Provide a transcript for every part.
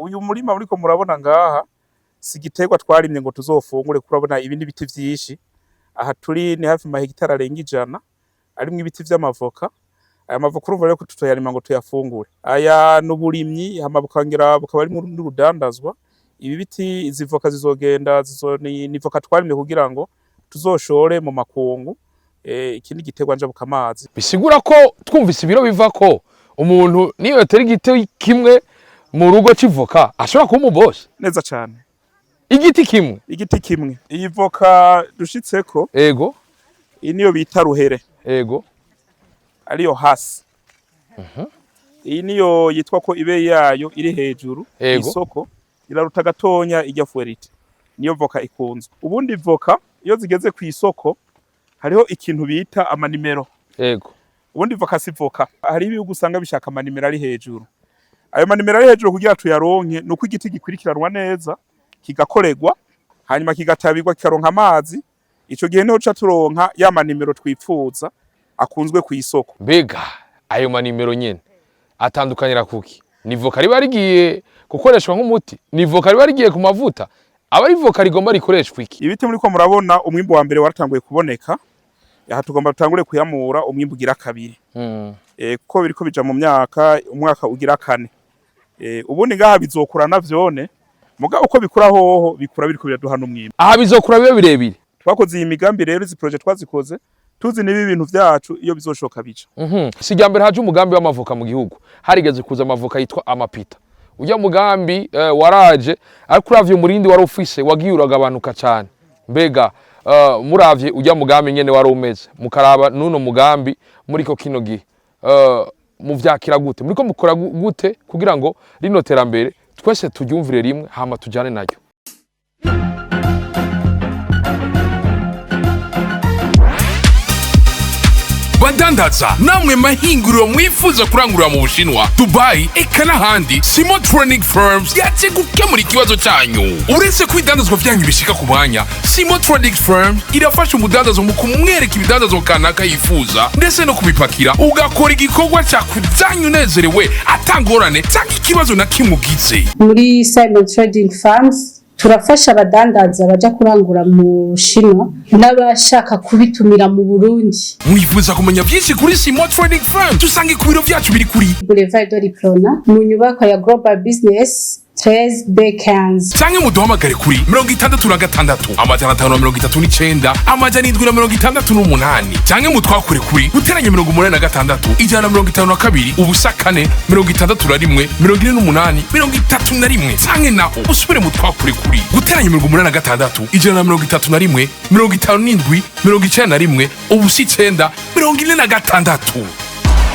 uyu murima uriko murabona ngaha si igiterwa twarimye ngo tuzofungure kurabona ibindi biti vyinshi. Aha turi ni hafi mahegitari arenga 100 arimwo ibiti vy'amavoka. Aya mavoka urumva rero ko tutoyarima ngo tuyafungure. Aya n'uburimyi hama bukongera bukaba ari n'urudandazwa. Ibi biti izi voka zizogenda ni voka twarimye kugira ngo tuzoshore mu makungu. Ikindi giterwa njabuka amazi. Bisigura ko twumvise ibiro bivako umuntu niyo yatera igiti kimwe mu rugo civoka ashobora kuba umubose neza cyane. Igiti kimwe iyi voka dushitseko ego iyi niyo bita ruhere ego ariyo hasi. Iyi niyo yitwa ko ibe yayo iri hejuru isoko iraruta gatonya ijya fuerite. Niyo voka ikunzwe. Ubundi voka iyo zigeze ku isoko hariho ikintu bita amanimero. Ego. Ubundi voka si voka. Hari ibihugu usanga bishaka amanimero ari hejuru. Ayo manimero ari hejuru kugira tuyaronke nuko igiti gikwirikiranwa neza kigakoregwa hanyuma kigatabirwa kikaronka amazi. Ico gihe niho ca turonka ya manimero twipfuza akunzwe ku isoko. Mbega ayo manimero nyene atandukanyira kuki? Ni voka riba rigiye gukoreshwa nk'umuti? Ni voka riba rigiye ku mavuta? Aba ari voka rigomba rikoreshwa iki? Ibiti muri ko murabona umwimbo wa mbere waratanguye kuboneka. Aha tugomba tutangure kuyamura umwimbo ugira kabiri. Kuko biriko bija mu umwaka ugira 4. Ubundi ngaha bizokura navyone muga uko bikura hoho bikura biriko biraduha n'umwimbo. Aha bizokura bibe birebire. Twakoze iyi migambi rero izi project twazikoze tuzi nibi bintu vyacu iyo bizoshoka bica. Sijya mbere haje umugambi w'amavoka mu gihugu. Harigeze kuza amavoka yitwa amapita. Ujya mugambi waraje ariko uravye umurindi wari ufise wagiye uragabanuka cyane. Mbega muravye ujya mugambi nyene wari umeze mukaraba nuno mugambi muri ko kino gihe muvyakira gute muriko mukora gute kugira ngo rino terambere twese turyumvire rimwe hama tujane naryo. Badandaza namwe mahinguriro mwifuza kurangurira mu Bushinwa, Dubai, eka n'ahandi, Simo Training Firms yaje gukemura ikibazo cyanyu. Uretse kwidandazwa vyanyu bishika ku mwanya, Simo Training Firms irafasha umudandazo mu kumwereka ibidandazwa kanaka yifuza ndetse no kubipakira ugakora igikorwa cyakuzanyu unezerewe atangorane cyangwa ikibazo na kimugize. Muri Simo Trading Firms turafasha abadandaza baja kurangura mu Bushinwa n'abashaka kubitumira mu Burundi. Mwifuza kumenya byinshi kuri Simo Trading Firm tusange ku biro byacu biri kuri Boulevard de Diploma mu nyubako ya Global Business 13 Bekans. Canke muduhamagare kuri 66 539 768. Canke mutwakure kuri guteranya 86 152 ubusa 4 61 48 31. Canke naho usubire mutwakure kuri guteranya 86 131 57 91 ubusa 9 46.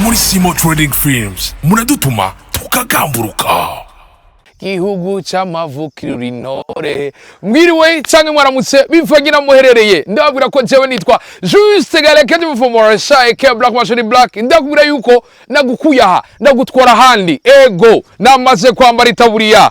Muri Simo Trading Firms muradutuma tukagamburuka. Igihugu c'amavukiro rinore mwiriwe canke mwaramutse bivagira muherereye ndababwira ko jewe nitwa Juste Galekedi mufomora shaike Black Machine Black ndakubwira yuko nagukuyaha ndagutwara handi ego namaze kwambara itaburiya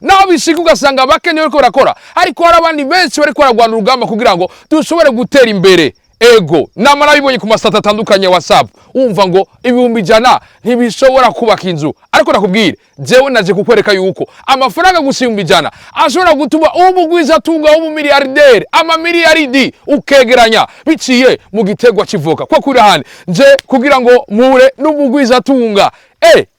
nabishika ugasanga bakenye bariko barakora ariko hari abandi benshi bariko baragwana urugamba kugira ngo dushobore gutera imbere ego namara bibonye ku masata atandukanye WhatsApp umva ngo ibihumbi 100 ntibishobora kubaka inzu ariko nakubwire jewe naje kukwereka yuko amafaranga gusimba 100 ashobora gutuma umurwizatunga w'umumiliyarderi amamiliyalidi ukegeranya biciye mu gitegwa civoka kwa kuri hane nje kugira ngo mure n'umurwizatunga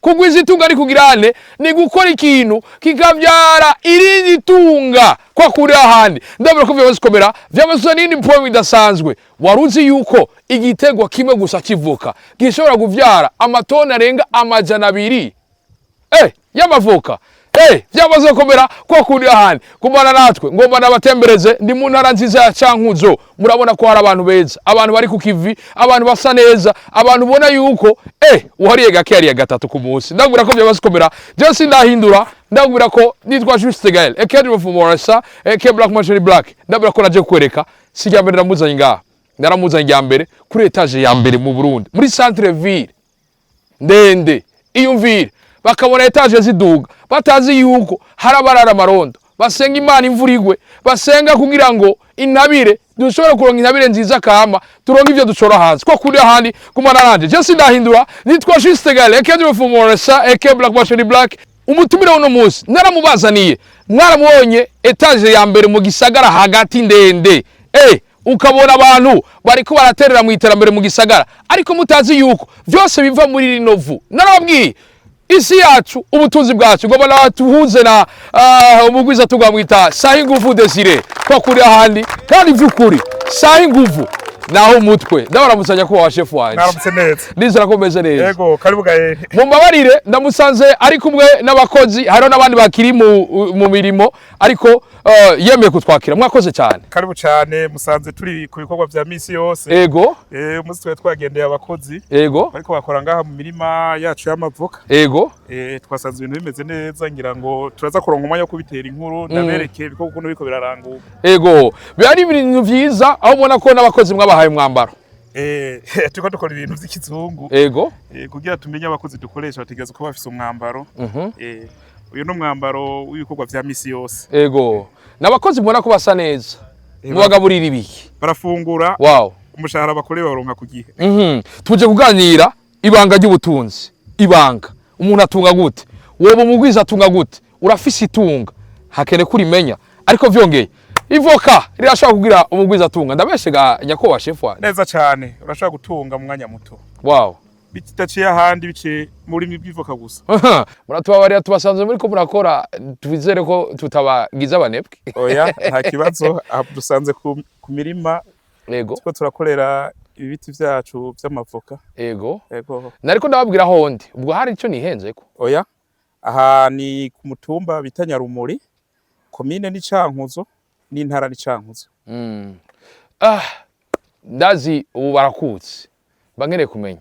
kugwiza itunga ari kugirane ni gukora ikintu kikavyara irindi tunga kwa kuri ahandi ndabura ko vyose komera vyamaze nini point bidasanzwe waruzi yuko igitegwa kimwe gusa kivuka gishobora kuvyara amatona arenga 200 y'amavoka vyamaze komera kwa kuri ahandi kumana natwe ngomba nabatembereze ndi mu ntara nziza ya Cankuzo murabona ko hari abantu beza abantu bari ku kivi abantu basa neza abantu ubona yuko uhariye gake yari ya gatatu ku munsi ndabwira ko vyamaze komera je ndahindura ndabwira ko nitwa Juste Gael Ekedi Mfumorasa Black Machine Black ndabwira ko naje kwereka sijya mbere namuzanye ngaha naramuzanye ya mbere kuri etage ya mbere mu Burundi muri centre ville ndende iyumvire bakabona etage ziduga batazi yuko harabarara marondo basenga Imana imvura igwe basenga kugira ngo intabire dushobora kuronka intabire nziza kama turonka ivyo dushora hanze kwa kuri ahandi kumana nanje je ndahindura nitwa Juste Gael Ekedi Mfumorasa Black Machine Black umutumire uno munsi naramubazaniye mwaramubonye etage ya mbere mu gisagara hagati ndende ukabona abantu bariko baraterera mu iterambere mu gisagara ariko mutazi yuko byose biva muri rino vu narababwiye isi yacu ubutunzi bwacu ngo banatuhuze na umurwizatunga mwita sahi nguvu Desire ko kuri ahandi kandi vyukuri sahi nguvu naho umutwe ndabaramutsa kuba wa chef wanje naramutse neza ndizera ko meze neza yego karibuga mumbabarire ndamusanze ari kumwe n'abakozi hariho n'abandi bakiri mu mirimo ariko yemeye kutwakira mwakoze cyane karibu cyane musanze turi ku bikorwa vya misi yose yego umunsi twe twagendeye abakozi yego ariko bakora ngaha mu mirima yacu y'amavoka yego twasanze ibintu bimeze neza ngira ngo turaza kuronka umwanya wo kubitera inkuru ndabereke ibikorwa ukuntu biko biraranguka yego byari ibintu vyiza aho ubona ko n'abakozi mwabahaye mwambaro turiko dukora ibintu vy'ikizungu yego kugira tumenye abakozi dukoresha bategeza ko bafise umwambaro uyu no mwambaro w'ibikorwa vya misi yose yego nabakozi mbona ko basa neza mubagaburira ibiki barafungura wow umushahara bakoreye baronka ku gihe tuje kuganira ibanga ry'ubutunzi ibanga umuntu atunga gute wowe umurwizatunga gute urafise itunga hakene kurimenya ariko vyongeye ivoka rirashaka kugira umurwizatunga ndabeshega nyakubahwa chef wanje neza cyane urashaka gutunga mu mwanya muto wow bitaciye ahandi bice muri bw'ivoka gusa muratubabarira tubasanze muri ko murakora twizere ko tutabagiza abanebwe oya nta kibazo dusanze ku mirima yego tiko turakorera ibiti vyacu vy'amavoka yego nariko ndababwira hondi ubwo hari ico nihenzeko oya aha ni ku mutumba bita Nyarumuri komine ni Cankuzo n'intara ni Cankuzo ndazi ubu barakutse bankeneye kumenya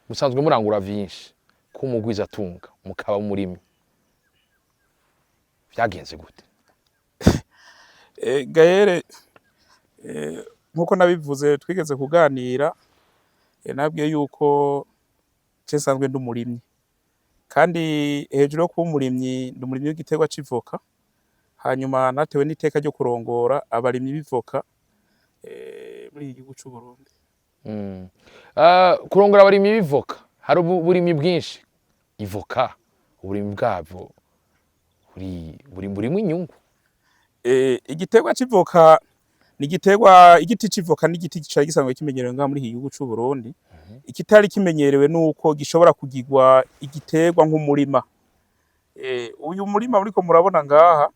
musanzwe murangura vyinshi ku murwizatunga mukaba umurimi vyagenze gute Gaere nkuko nabivuze twigeze kuganira nabwiye yuko cyesanzwe ndumurimyi kandi hejuru yo kuba umurimyi ndumurimyi w'igiterwa c'ivoka hanyuma natewe n'iteka ryo kurongora abarimyi b'ivoka muri igihugu c'u Burundi kurongora abarimyi b'ivoka hari uburimyi bwinshi ivoka uburimyi bwabwo burimwo inyungu igiterwa c'ivoka ni igiterwa igiti c'ivoka n'igiti cari gisanzwe kimenyerewe ngaha muri iki gihugu c'u Burundi ikitari kimenyerewe nuko gishobora kugirwa igiterwa nk'umurima uyu murima uriko murabona ngaha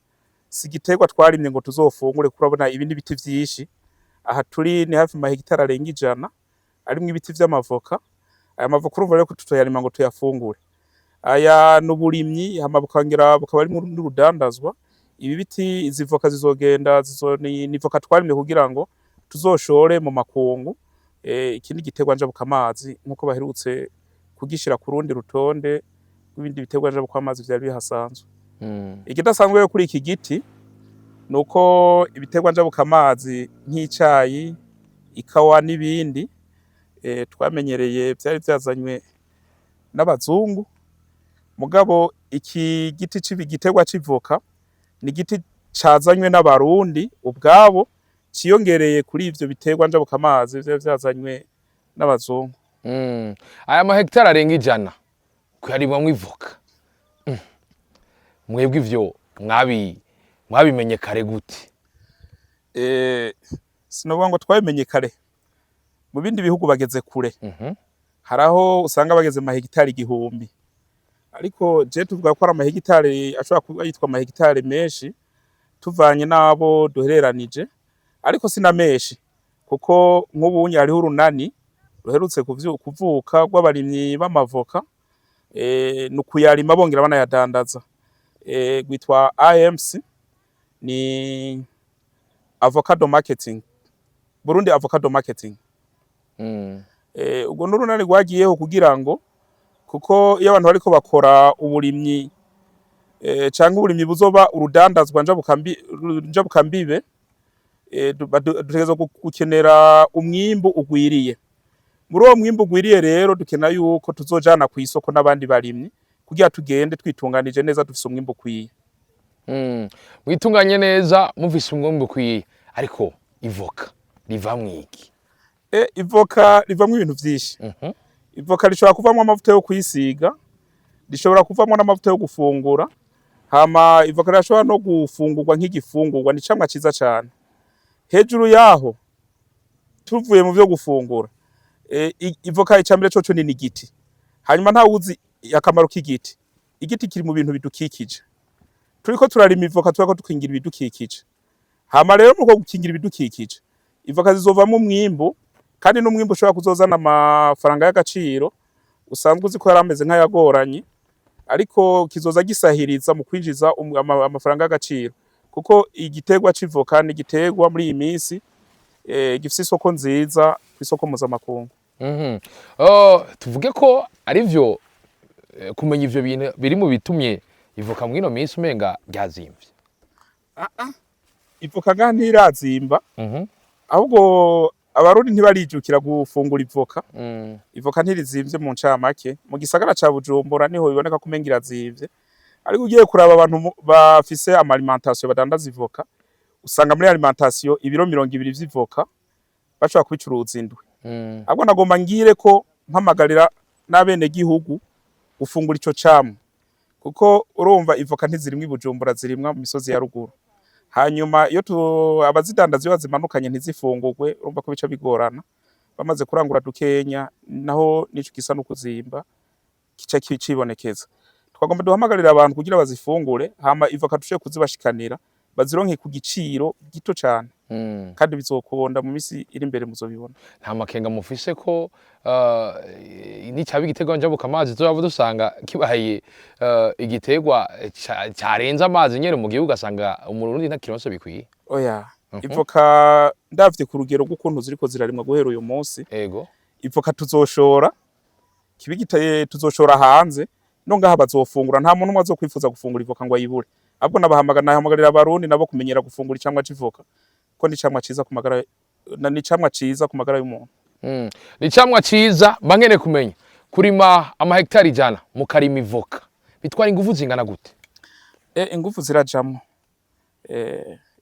si igiterwa twarimye ngo tuzofungure kurabona ibindi biti vyinshi aha turi ni hafi mahegitari arenga 100 arimwe ibiti vy'amavoka aya mavoka urumva rero ko tutoyarima ngo tuyafungure aya n'uburimyi hama bukangira bukaba ari n'urudandazwa ibi biti izivoka zizogenda ni voka twarimye kugira ngo tuzoshore mu makungu ikindi giterwa njabuka amazi nkuko baherutse kugishira ku rundi rutonde rw'ibindi biterwa njabuka amazi vyari bihasanzwe ikidasanzwe yo kuri iki giti nuko ibiterwa njabuka amazi nk'icayi ikawa n'ibindi twamenyereye byari byazanywe n'abazungu mugabo iki giti c'igiterwa c'ivoka ni giti cazanywe n'abarundi ubwabo ciyongereye kuri ivyo biterwa njabuka amazi byazanywe n'abazungu aya mahegitari arenga 100 kuyarimamwo ivoka mwebwe ivyo mwabimenye kare gute sinovuga ngo twabimenye kare mu bindi bihugu bageze kure haraho usanga bageze mahegitari 1000 ariko je tuvuga ko ari amahegitari ashobora kuba yitwa amahegitari menshi tuvanye nabo duhereranije ariko sina menshi kuko nk'ubunye hariho urunani ruherutse kuvuka rw'abarimyi b'amavoka nukuyarima bongera banayadandaza gwitwa AMC ni avocado marketing Burundi avocado marketing ubwo n'urunani rwagiyeho kugira ngo kuko iyo abantu bariko bakora uburimyi canke uburimyi buzoba urudandazwa njabuka mbibe dutegerezwa gukenera umwimbu ugwiriye muri uwo mwimbu ugwiriye rero dukena yuko tuzojana ku isoko n'abandi barimyi kugira tugende twitunganije neza dufise umwimbu ukwiye mwitunganye neza muvise umwimbu ukwiye ariko ivoka rivamwo iki ivoka rivamwo ibintu vyinshi ivoka rishobora kuvamwo amavuta yo kwisiga rishobora kuvamwo n'amavuta yo gufungura. Hama ivoka irashobora no gufungurwa nk'igifungurwa, ni icamwa ciza cane. Hejuru yaho tuvuye mu vyo gufungura, ivoka icambere coco ni igiti. Hanyuma nta wuzi akamaro k'igiti. Igiti kiri mu bintu bidukikije. Turiko turarima ivoka turako tukingira ibidukikije. Hama rero muko gukingira ibidukikije, ivoka zizovamwo umwimbu, kandi n'umwimbu ushobora kuzozana amafaranga y'agaciro usanzwe uzi ko yarameze nk'ayagoranye, ariko kizoza gisahiriza mu kwinjiza amafaranga y'agaciro, kuko igiterwa c'ivoka ni igiterwa muri iyi minsi gifise isoko nziza, isoko mpuzamakungu. Tuvuge ko ari vyo kumenya ivyo bintu biri mu bitumye ivoka mwino minsi umenga ryazimvye. Ivoka ngaha ntirazimba, ahubwo abarundi ntibarijukira gufungura ivoka. Ivoka ntirizimvye mu ncamake. Mu gisagara ca Bujumbura niho biboneka ko umenga irazimvye, ariko ugiye kuraba abantu bafise alimentation badandaza ivoka, usanga muri alimentation ibiro 200 vy'ivoka bashobora kubicuruza indwi. Ahubwo nagomba ngire ko mpamagarira n'abene gihugu gufungura ico camwa, kuko urumva ivoka ntizirimwe i Bujumbura, zirimwa mu misozi ya ruguru. Hanyuma iyo abazidandaza iyo bazimanukanye ntizifungurwe, urumva ko bica bigorana. Bamaze kurangura dukenya naho nico gisa no kuzimba kica kibonekeza. Twagomba duhamagarira abantu kugira bazifungure, hama ivoka tushe kuzibashikanira, bazironke ku giciro gito cyane. Kandi bizokunda mu misi iri imbere muzobibona. Nta makenga mufise ko ni cyabi igiterwa njabuka amazi tuzaba dusanga kibaye igiterwa cyarenza amazi nyene mu gihugu, asanga umurundi nta kironso bikwiye. Oya, ivoka ndavye ku rugero rw'ukuntu ziriko zirarimwa guhera uyu munsi. Ego. Ivoka tuzoshora, kibigitaye tuzoshora hanze, no ngaha bazofungura. Nta muntu umwe azokwifuza gufungura ivoka ngo ayibure. Ahubwo nahamagarira abarundi nabo kumenyera gufungura icamwa c'ivoka, ko ni icamwa ciza ku magara, ni icamwa ciza ku magara y'umuntu. Ni icamwa ciza. Bangene kumenya kurima amahegitari 100 mukarima ivoka bitwara ingufu zingana gute? Ingufu zirajamwo.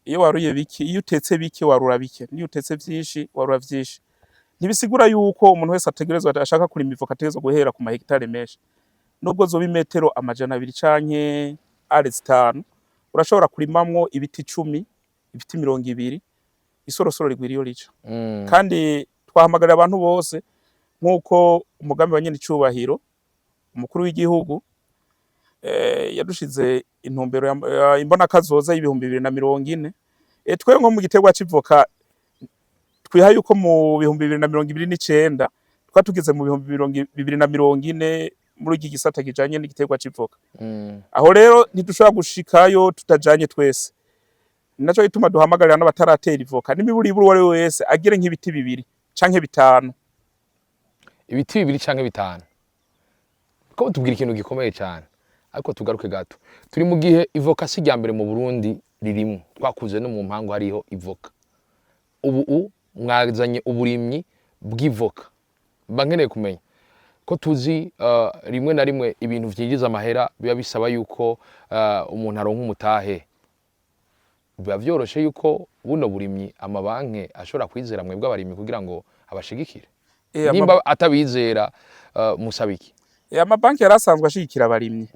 Iyo waruye biki, iyo utetse biki warura bike, niyo utetse vyinshi warura vyinshi. Ntibisigura yuko umuntu wese ategerezwa ashaka kurima ivoka ategerezwa guhera ku mahegitari menshi. Nubwo zoba imetero 200 canke 5, urashobora kurimamwo ibiti 10, ibiti 20, isorosoro rigwiriyo rica. Kandi twahamagarira abantu bose, nkuko umugambi wa nyene icubahiro umukuru w'igihugu yadushize intumbero imbona kazoza y'ibihumbi 2040. Twe nko mu giterwa c'ivoka twiha yuko mu bihumbi 2029 twatugeze mu bihumbi 2040 muri iki gisata kijanye n'igiterwa c'ivoka. Aho rero ntidushobora gushikayo tutajanye twese. Ninaco gituma duhamagarira n'abataratera ivoka n'imiburiburu wari wese agire nk'ibiti 2 canke 5. Ibiti 2 canke 5. Ko tubwira ikintu gikomeye cyane, ariko tugaruke gato. Turi mu gihe ivoka si ryambere mu Burundi ririmo, twakuze no mu mpango hariho ivoka. Ubu mwazanye uburimyi bw'ivoka. Bankeneye kumenya ko tuzi rimwe na rimwe ibintu vyinjiza amahera biba bisaba yuko umuntu aronka umutahe. Biba vyoroshe yuko buno burimyi amabanke ashobora kwizera mwebwe abarimyi kugira ngo abashigikire. Nimba atabizera musabiki. Amabanki yarasanzwe ashigikira abarimyi.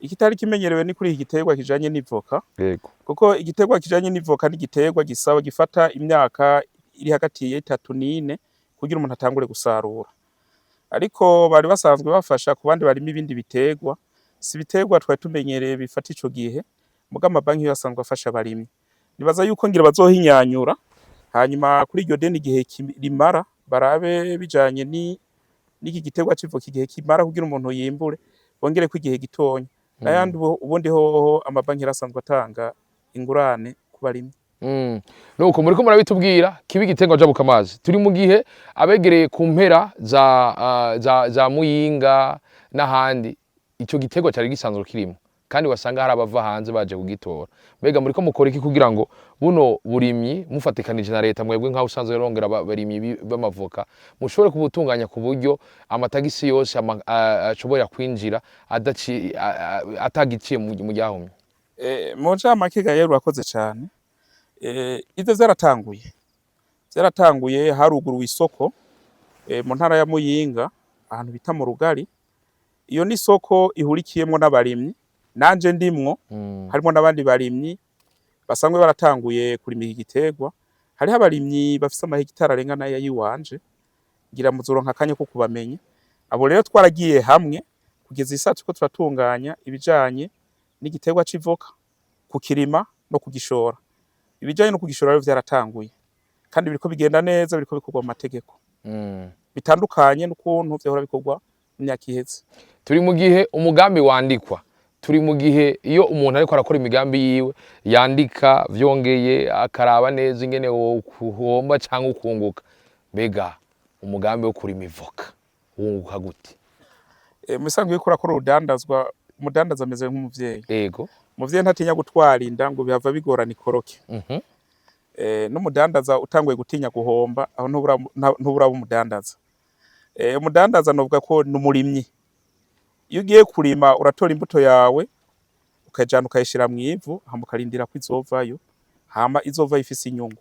Ikitari kimenyerewe ni kuri iki giterwa kijanye n'ivoka. Yego. Kuko igiterwa kijanye n'ivoka ni igiterwa gisaba gifata imyaka iri hagati ya 3 n'4 kugira umuntu atangure gusarura. Ariko bari basanzwe bafasha ku bandi barimo ibindi biterwa, si biterwa twari tumenyereye bifata ico gihe, muga amabanki yasanzwe afasha abarimyi. Nibaza yuko ngira bazohinyanyura, hanyuma kuri iryo deni igihe rimara barabe bijanye n'iki giterwa c'ivoka igihe kimara kugira umuntu yimbure, bongere ko igihe gitonya. Nayandi ubundi hoho amabanki yarasanzwe atanga ingurane ku barimyi. Nuko muriko murabitubwira kibi giterwa njabuka amazi. Turi mu gihe abegereye ku mpera za Muyinga n'ahandi ico giterwa cyari gisanzwe kirimo, kandi wasanga hari abava hanze baje kugitora. Mbega muriko mukora iki kugira ngo buno burimyi mufatikanije na leta, mwebwe nka usanzwe rongera abarimyi b'amavoka mushobore kubutunganya ku buryo amatagisi yose ashobora kwinjira atagiciye mu ryahumye? Mu ncamake gaye urakoze cyane. Ivyo vyaratanguye haruguruwe isoko mu ntara ya Muyinga ahantu bita mu Rugari. iyo ni soko ihurikiyemwo n'abarimyi nanje ndimwo harimo n'abandi barimyi basanzwe baratanguye kurima iki giterwa. Hariho abarimyi bafise amahegitari arenga n'aya yiwanje ngira muzoronka akanya ko kubamenya. Abo rero twaragiye hamwe kugeza isa turiko turatunganya ibijanye n'igiterwa c'ivoka kukirima no kugishora. Ibijanye no kugishora rero vyaratanguye kandi biriko bigenda neza, biriko bikorwa mu mategeko bitandukanye n'ukuntu vyahora bikorwa mu myaka iheze. Turi mu gihe umugambi wandikwa, turi mu gihe iyo umuntu ariko arakora imigambi yiwe yandika vyongeye akaraba neza ingene wohomba canke ukunguka. Mbega umugambi wo kurima ivoka wunguka gute? Musanzwe yuko urakora urudandazwa, umudandaza ameze nk'umuvyeyi. Yego. Umuvyeyi ntatinya gutwara inda ngo bihava bigorana ikoroke. N'umudandaza utanguye gutinya guhomba aho ntubura umudandaza. Umudandaza novuga ko n'umurimyi. Iyo ugiye kurima uratora imbuto yawe ukajana ukayishira mu ivu hama ukarindira ko izovayo, hama izova ifise inyungu.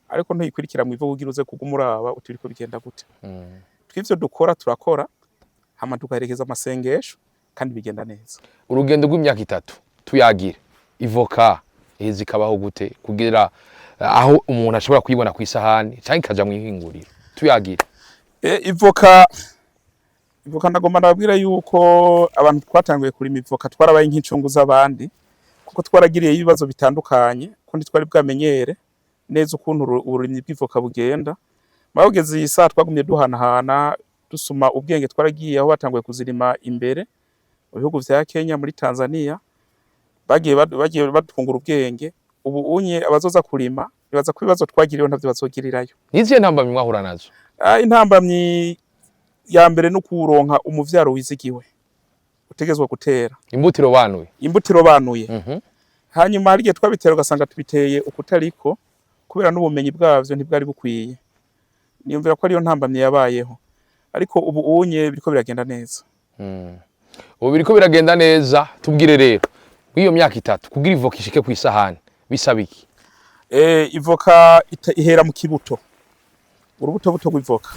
Ariko ntuyikurikira mu ivu kugira uze kugumuraba utiriko bigenda gute. Twivyo dukora turakora hama tukaherekeza amasengesho kandi bigenda neza. Urugendo rw'imyaka 3 tuyagire ivoka zikabaho gute kugira aho umuntu ashobora kuyibona ku isahani cyangwa ikaja mu ihinguriro tuyagire. Ivoka ndagomba nababwira yuko abantu twatanguye kurima ivoka twarabaye nk'incungu z'abandi kuko twaragiriye ibibazo bitandukanye kundi twari bwamenyere neza ukuntu uburimyi bw'ivoka bugenda. Bageze iyi saa twagumye duhanahana dusuma ubwenge, twaragiye aho batanguye kuzirima imbere mu bihugu vya Kenya, muri Tanzania, bagiye batwungura ubwenge. Ubu unye abazoza kurima bibaza ko ibibazo twagiriyeho ntavyo bazogirirayo. Niziye ntambamye mwahura nazo? Intambamyi ya mbere no kuronka umuvyaro wizigiwe utegezwa gutera imbutiro banuye. Hanyuma hari igihe twabitera ugasanga tubiteye ukutariko kubera n'ubumenyi bwavyo ntibwari bukwiye. Niyumvira ko ariyo ntambamye yabayeho, ariko ubu unye biriko biragenda neza. Ubu biriko biragenda neza. Tubwire rero iyo myaka 3 kugira ivoka ishike ku isahani bisaba iki? Ivoka ihera mu kibuto, urubuto rw'ivoka.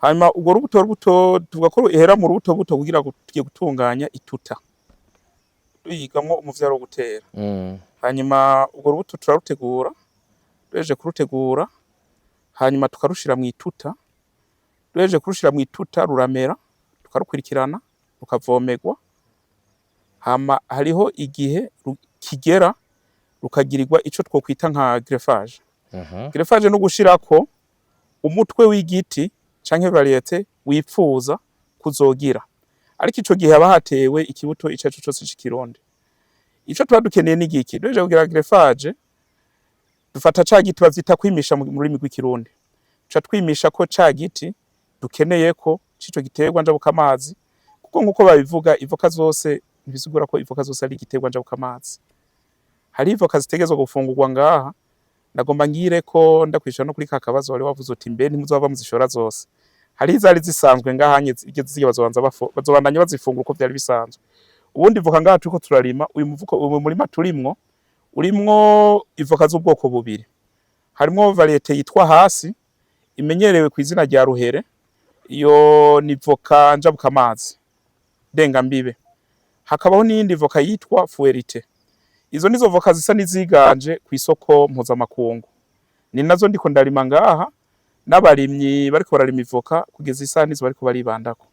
Hanyuma ubwo rubuto tuvuga ko ihera mu rubuto kugira ngo tugiye gutunganya ituta tuyigamwo umuvyaro wo gutera. Hanyuma ubwo rubuto turarutegura, tureje kurutegura hanyuma tukarushira mu ituta. Tureje kurushira mu ituta ruramera, tukarukurikirana rukavomerwa. Hama hariho igihe kigera rukagirirwa ico twokwita nka greffage. Greffage no gushirako umutwe w'igiti canke variete wipfuza kuzogira. Ariko ico gihe haba hatewe ikibuto icacu cose c'ikironde. Ico twadukeneye n'igiki doje kugira greffage dufata ca giti bavyita kwimisha mu rurimi rw'ikirundi. Ca twimisha ko ca giti dukeneye ko cico giterwa njabuka amazi, kuko nkuko babivuga ivoka zose ntibizugura ko ivoka zose ari igiterwa njabuka amazi. Hari ivoka zitegezwa gufungurwa ngaha. Ndagomba ngire ko ndakwishura no kuri ka kabazo wari wavuze uti mbe ntimuzova muzishora zose. Hari izari zisanzwe ngahanye igeze bazobandanya bazifungura uko byari bisanzwe. Ubundi ivoka ngaha turiko turarima uyu murima turimwo urimwo ivoka z'ubwoko bubiri. Harimo variete yitwa hasi imenyerewe ku izina rya ruhere, iyo ni ivoka njabuka amazi denga mbibe. Hakabaho n'iyindi ivoka yitwa fuerite. Izo nizo voka zisa niziganje ku isoko mpuzamakungu. Ni nazo ndiko ndarima ngaha n'abarimyi bariko bararima ivoka kugeza isa nizo bariko baribandako.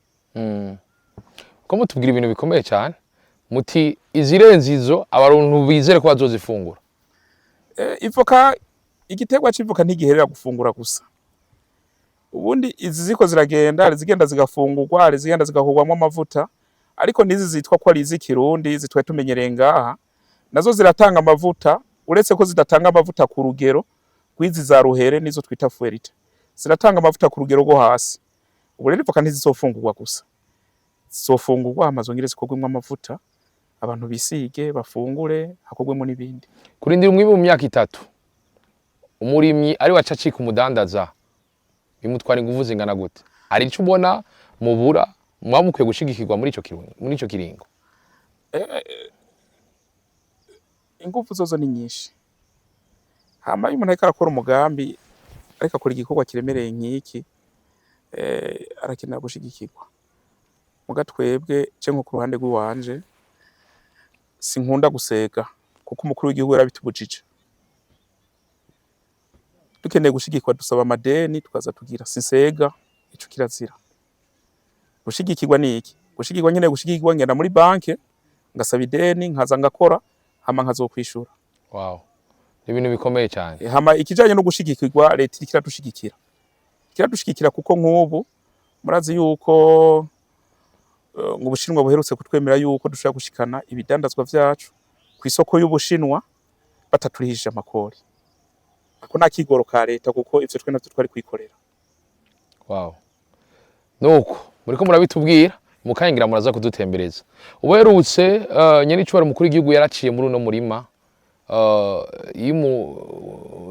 Ko mutubwira ibintu bikomeye cyane muti izirenze izo abantu bizere ko bazozifungura. Ivoka igiterwa c'ivoka ntigiherera gufungura gusa. Ubundi izi ziko ziragenda zigafungurwa, zigenda zigahurwamo amavuta, ariko nizi zitwa ko ari iz'ikirundi zitwe tumenyereye ngaha. Nazo ziratanga amavuta, uretse ko zidatanga amavuta ku rugero rw'izi za ruhere nizo twita fuerite. Ziratanga amavuta ku rugero rwo hasi. Ubu rero ivoka ntizizofungurwa gusa. Zizofungurwa amazongere zikogwemo amavuta, abantu bisige bafungure, hakogwemo n'ibindi. Kurindira umwibi mu myaka 3 umurimyi ari wacacika umudandaza bimutwara ingufu zingana gute? Ari ico ubona mubura mwamukwiye gushigikirwa muri ico kiringo? Ingufu zozo ni nyinshi. Hama iyo umuntu ariko arakora umugambi ariko akora igikorwa kiremereye nk'iki, arakenera gushigikirwa. muga twebwe cenko ku ruhande rw'iwanje sinkunda gusega kuko umukuru w'igihugu yarabitubujije dukeneye gushigikwa dusaba amadeni tukaza tugira sinsega ico kirazira gushigikirwa niki gushigikirwa nyene gushigikirwa ngenda muri banke ngasaba ideni nkaza ngakora hama nkazokwishura wow ibintu bikomeye cyane hama ikijanye no gushigikirwa leta kiradushigikira kuko nk'ubu murazi yuko ngo Ubushinwa buherutse kutwemera yuko dushobora gushikana ibidandazwa vyacu ku isoko y'Ubushinwa bataturihije amakori ako nakigoro ka leta kuko ivyo twe navyo twari kwikorera wow nuko muriko murabitubwira mukangira muraza kudutembereza ubuherutse nyene icwara mukuru w'igihugu yaraciye muri uno murima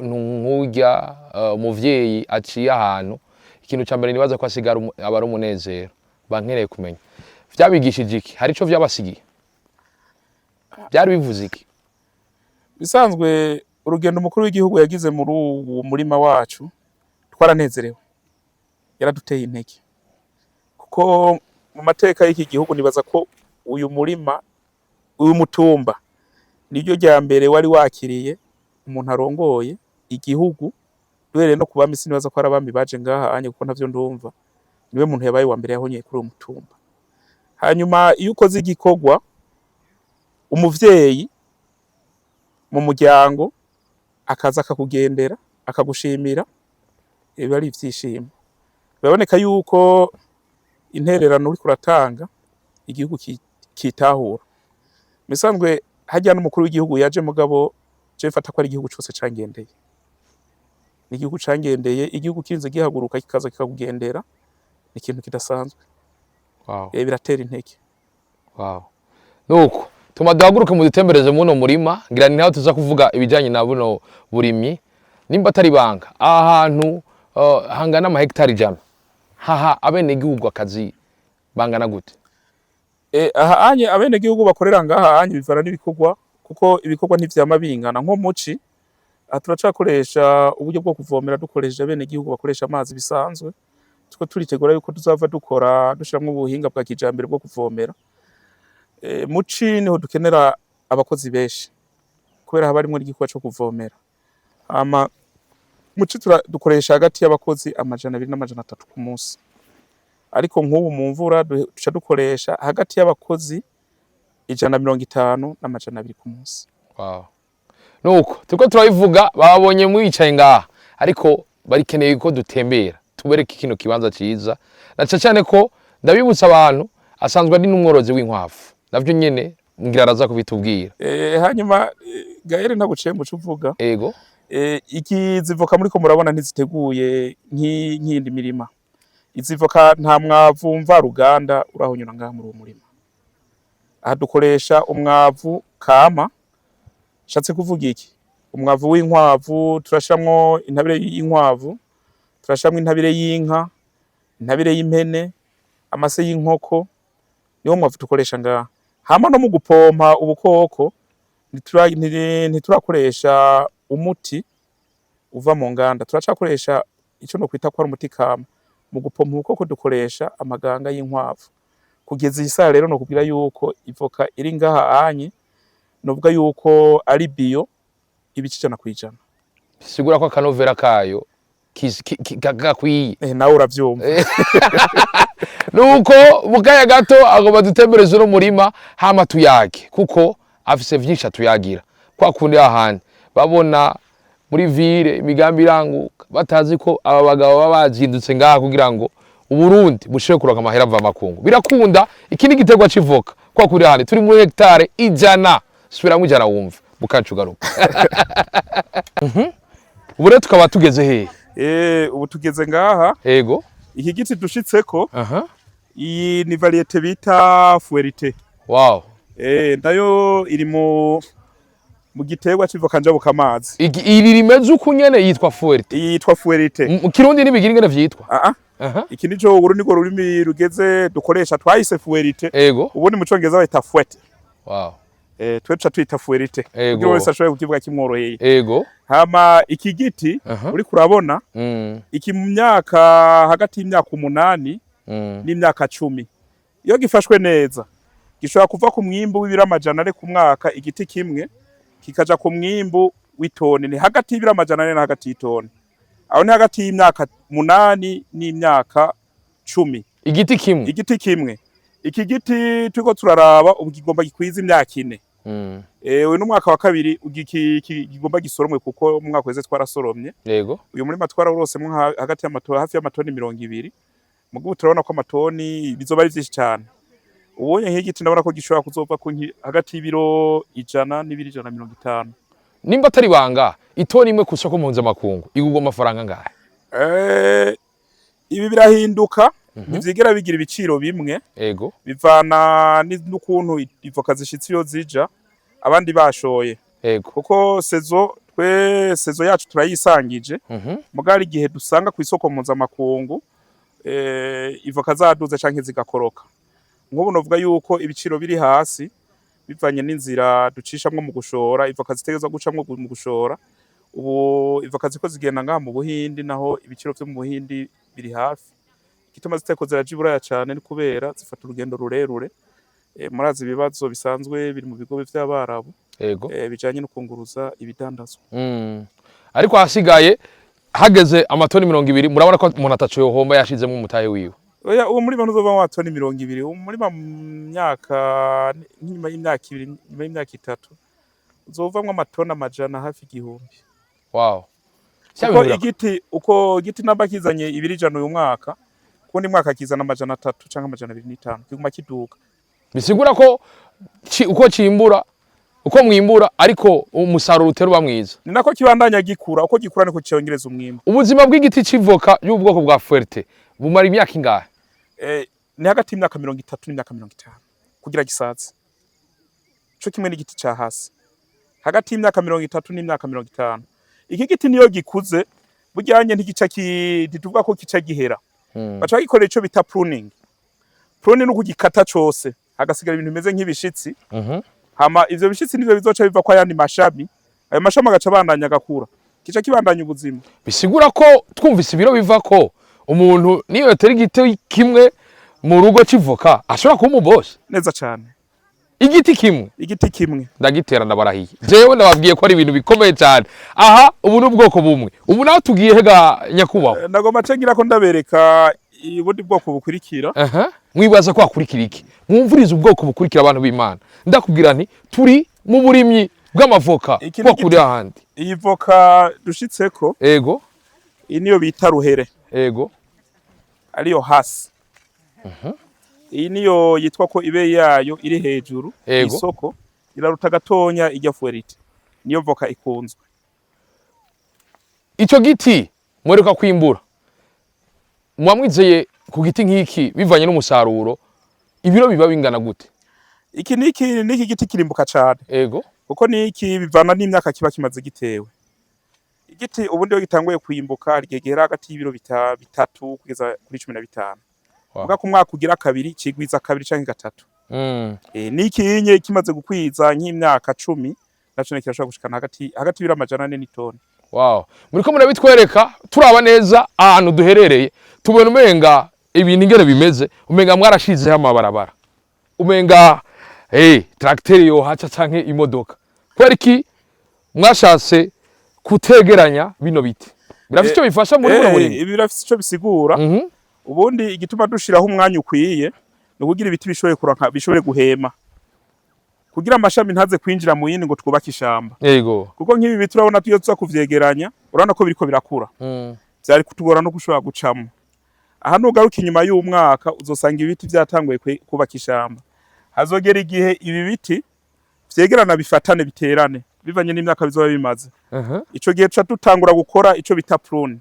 nk'urya umuvyeyi aciye ahantu ikintu ca mbere nibaza ko asigara abari umunezero bankereye kumenya vyabigishije iki hari ico vyabasigiye byari bivuze iki bisanzwe urugendo umukuru w'igihugu yagize muri uwo murima wacu twaranezerewe yaraduteye intege kuko mu mateka y'iki gihugu nibaza ko uyu murima uyu mutumba niryo rya mbere wari wakiriye umuntu arongoye igihugu duhereye no kubami sinibaza ko arabami baje ngaha anye kuko ntavyo ndumva niwe muntu yabaye wa mbere yahonyeye kuri uwo mutumba hanyuma iyo ukoze igikorwa umuvyeyi mu muryango akaza akakugendera akagushimira biba ari ivyishimo biraboneka yuko intererano uri kuratanga igihugu kitahura misanzwe hajya n'umukuru w'igihugu yaje mugabo je mfata ko ari igihugu cyose cangendeye ni igihugu cangendeye igihugu kinze gihaguruka kikaza kikakugendera ni ikintu kidasanzwe wow biratera intege wow nuko tuma duhaguruke mu dutembereze muno murima ngira ni naho tuza kuvuga ibijanye na buno burimyi nimba atari banga ahantu hangana ama hectare 100 haha abene gihugu akazi bangana gute aha anye abene gihugu bakorera ngaha anye bivara n'ibikorwa kuko ibikorwa ntivyama bingana nko muci turacakoresha uburyo bwo kuvomera dukoresha abene gihugu bakoresha amazi bisanzwe tuko turitegura yuko tuzava dukora dushiramwe ubuhinga bwa kijambere bwo kuvomera muci niho dukenera abakozi benshi kubera haba arimo igikorwa cyo kuvomera ama muci dukoresha hagati y'abakozi 200 na 300 ku munsi ariko nk'ubu mu mvura duca dukoresha hagati y'abakozi 150 na 200 ku munsi wow nuko tuko turabivuga babonye mwicaye ngaha ariko barikeneye ko dutembera tubereke kino kibanza ciza na cyane ko ndabibutsa abantu asanzwe ari n'umworozi w'inkwavu navyo nyene ngira araza kubitubwira hanyuma gahere ntaguciye mu cuvuga ego iki zivoka muri ko murabona ntiziteguye nk'indi mirima izivoka nta mwavu mva ruganda urahonyura ngaha muri uwo murima aha dukoresha umwavu kama shatse kuvuga iki umwavu w'inkwavu turashamwo intabire y'inkwavu turashamwo intabire y'inka intabire y'impene amase y'inkoko niwo mwavu dukoresha ngaha hama no mu gupompa ubukoko ntiturakoresha umuti uva mu nganda turacakoresha ico no kwita ko ari umuti kama mu gupompa ubukoko dukoresha amaganga y'inkwavu kugeza isa rero no kubwira yuko ivoka iri ngaha anye novuga yuko ari bio ibicicana kwijana sigura ko akanovera kayo kagakwiye nawe uravyumva nuko bukaya gato agomba dutembereza no murima hama tuyage kuko afise vyinshi tuyagira kwa kundi ahandi babona muri ville imigambi iranguka batazi ko aba bagabo babazindutse ngaha kugira ngo Uburundi bushire kuronka amahera ava makungu birakunda ikindi gitegwa civoka kwa kundi ahandi turi muri hectare 100 subiramwe 100 wumva bukacu garuka ubure tukaba tugeze he ubu tugeze ngaha ego iki giti dushitseko iyi ni variete bita fuerite wow ndayo iri mu gitegwa civoka njabuka amazi iri rimeze uko nyene yitwa fuerite yitwa fuerite mu kirundi nibigira ingene vyitwa iki nico uru niko rurimi rugeze dukoresha twahise fuerite ego ubundi mu Congereza bayita fouette wow twe tuyita fuerite kugira wese ashobore kukivuga kimworoheye ego hama iki giti uri kurabona iki mu myaka hagati y'imyaka 8 n'imyaka 10 iyo gifashwe neza gishobora kuva ku mwimbu w'ibiro amajana ane ku mwaka igiti kimwe kikaja ku mwimbu w'itoni, ni hagati y'ibiro amajana ane na hagati y'itoni, aho ni hagati y'imyaka 8 n'imyaka 10. igiti kimwe iki giti turiko turaraba ubu kigomba gikwiza imyaka 4. Uyu n'umwaka wa kabiri kigomba gisoromwe kuko mu mwaka weze twarasoromye. Yego. Uyu murima twarorosemwe hagati y'amatoni hafi y'amatoni 200. Mugubu turabona ko amatoni bizoba ari vyinshi cyane. Ubonye nk'igiti ndabona ko gishobora kuzova hagati y'ibiro 100 n'ibiro 150. Nimba atari banga itoni imwe ku soko mpuzamakungu igurwa amafaranga ngahe? Ibi birahinduka ntivyigera bigira ibiciro bimwe. Yego. Bivana n'ukuntu ivoka zishitse iyo zija abandi bashoye. Yego. Kuko sezo yacu turayisangije. Mugari igihe dusanga ku isoko mpuzamakungu ivoka zaduze canke zigakoroka. Nk'ubu novuga yuko ibiciro biri hasi bivanye n'inzira ducishamwo mu gushora, ivoka zitegezwa gucamwo mu gushora. Ubu ivoka ziko zigenda ngaha mu Buhindi, naho ibiciro vyo mu Buhindi biri hafi. Gituma ziteko zirajibura cyane ni kubera zifata urugendo rurerure. Murazi ibibazo bisanzwe biri mu bigo by'abarabu. Yego. Bijanye no kunguruza ibidandazwa. Ariko hasigaye hageze amatoni 200 murabona ko umuntu ataco yohomba yashizemo umutahe wiwe. Oya uwo muri bantu zova amatoni 200, muri myaka nyuma y'imyaka 2 nyuma y'imyaka 3 uzovamwe amatoni amajana hafi 1000. Wow. Uko igiti namba kizanye ibiri jana uyu mwaka, kundi mwaka kizana amajana 3 canke amajana 25 kiguma kiduka. Bisigura ko uko cimbura uko mwimbura ariko umusaruro uteruba mwiza. Ni nako kibandanya gikura, uko gikura niko cyongereza umwimbo. Ubuzima bw'igiti civoka y'ubwoko bwa fuerte bumara imyaka ingahe? Ni hagati y'imyaka 30 n'imyaka 50 kugira gisaza. Cyo kimwe n'igiti ca hasi. Hagati y'imyaka 30 n'imyaka 50. Iki giti niyo gikuze bujyanye ntigica tuvuga ko kica gihera. Baca gikorera ico bita pruning. Pruning no kugikata cose hagasigara ibintu bimeze nk'ibishitsi. Hama ivyo bishitsi nivyo bizoca biva kwa yandi mashami. Ayo mashami agaca bandanya gakura. Kica kibandanya ubuzima. Bisigura ko twumvise ibiro biva ko umuntu niyo yotera igiti kimwe mu rugo civoka ashobora kuba umubosi. Neza cyane. Igiti kimwe ndagitera ndabarahiye. Jewe ndababwiye ko ari ibintu bikomeye cyane. Aha ubu n'ubwoko bumwe. Ubu naho tugiye hega nyakubaho. Ndagomba cengira ko ndabereka ubundi bwoko bukurikira. Mwibaza ko akurikira iki? Mwumvuriza ubwoko bukurikira abantu b'Imana. Ndakubwira nti turi mu burimyi bw'amavoka ko kuri ahandi. Iyi voka dushitseko. Ego. Iyi niyo bita ruhere. Ego. Ariyo hasi. Iyi niyo yitwa ko ibe yayo iri hejuru isoko iraruta gatonya ijya fuerite. Niyo voka ikunzwe. Ico giti mwereka kwimbura. Mwamwizeye ku giti nk'iki bivanye n'umusaruro ibiro biba bingana gute? Niki giti kirimbuka cyane. Ego. Kuko niki bivana n'imyaka kiba kimaze gitewe. Igiti ubundi yo gitanguye kwimbuka rigegera hagati y'ibiro 3 kugeza kuri 15. Muga ku mwaka ugira kabiri cigwiza kabiri canke gatatu. Niki inye kimaze gukwiza nk'imyaka 10 naco kirashobora gushikana hagati y'ibiro amajana 4 n'itoni. Wow. Muriko murabitwereka turaba neza ahantu duherereye tubona umenga ibintu ingere bimeze umenga mwarashizeho amabarabara. Umenga tracteur yo haca canke imodoka. Kweriki mwashatse kutegeranya bino biti. Birafite ico bifasha muri buno burimi. Ibi birafite ico bisigura. Ubundi igituma dushiraho umwanya ukwiye no kugira ibiti bishoboye kuranka bishobore guhema. Kugira amashami ntaze kwinjira mu yindi ngo twubake ishamba. Yego. Kuko nk'ibi biti urabona tuyo tuza kuvyegeranya, urabona ko biriko birakura. Byari kutugora no gushobora gucamo. Aha nugaruka inyuma y'umwaka uzosanga ibiti byatanguye kubaka ishamba. Hazogera igihe ibi biti vyegerana bifatane biterane bivanye n'imyaka bizoba bimaze. Ico gihe tuca tutangura gukora ico bita prune.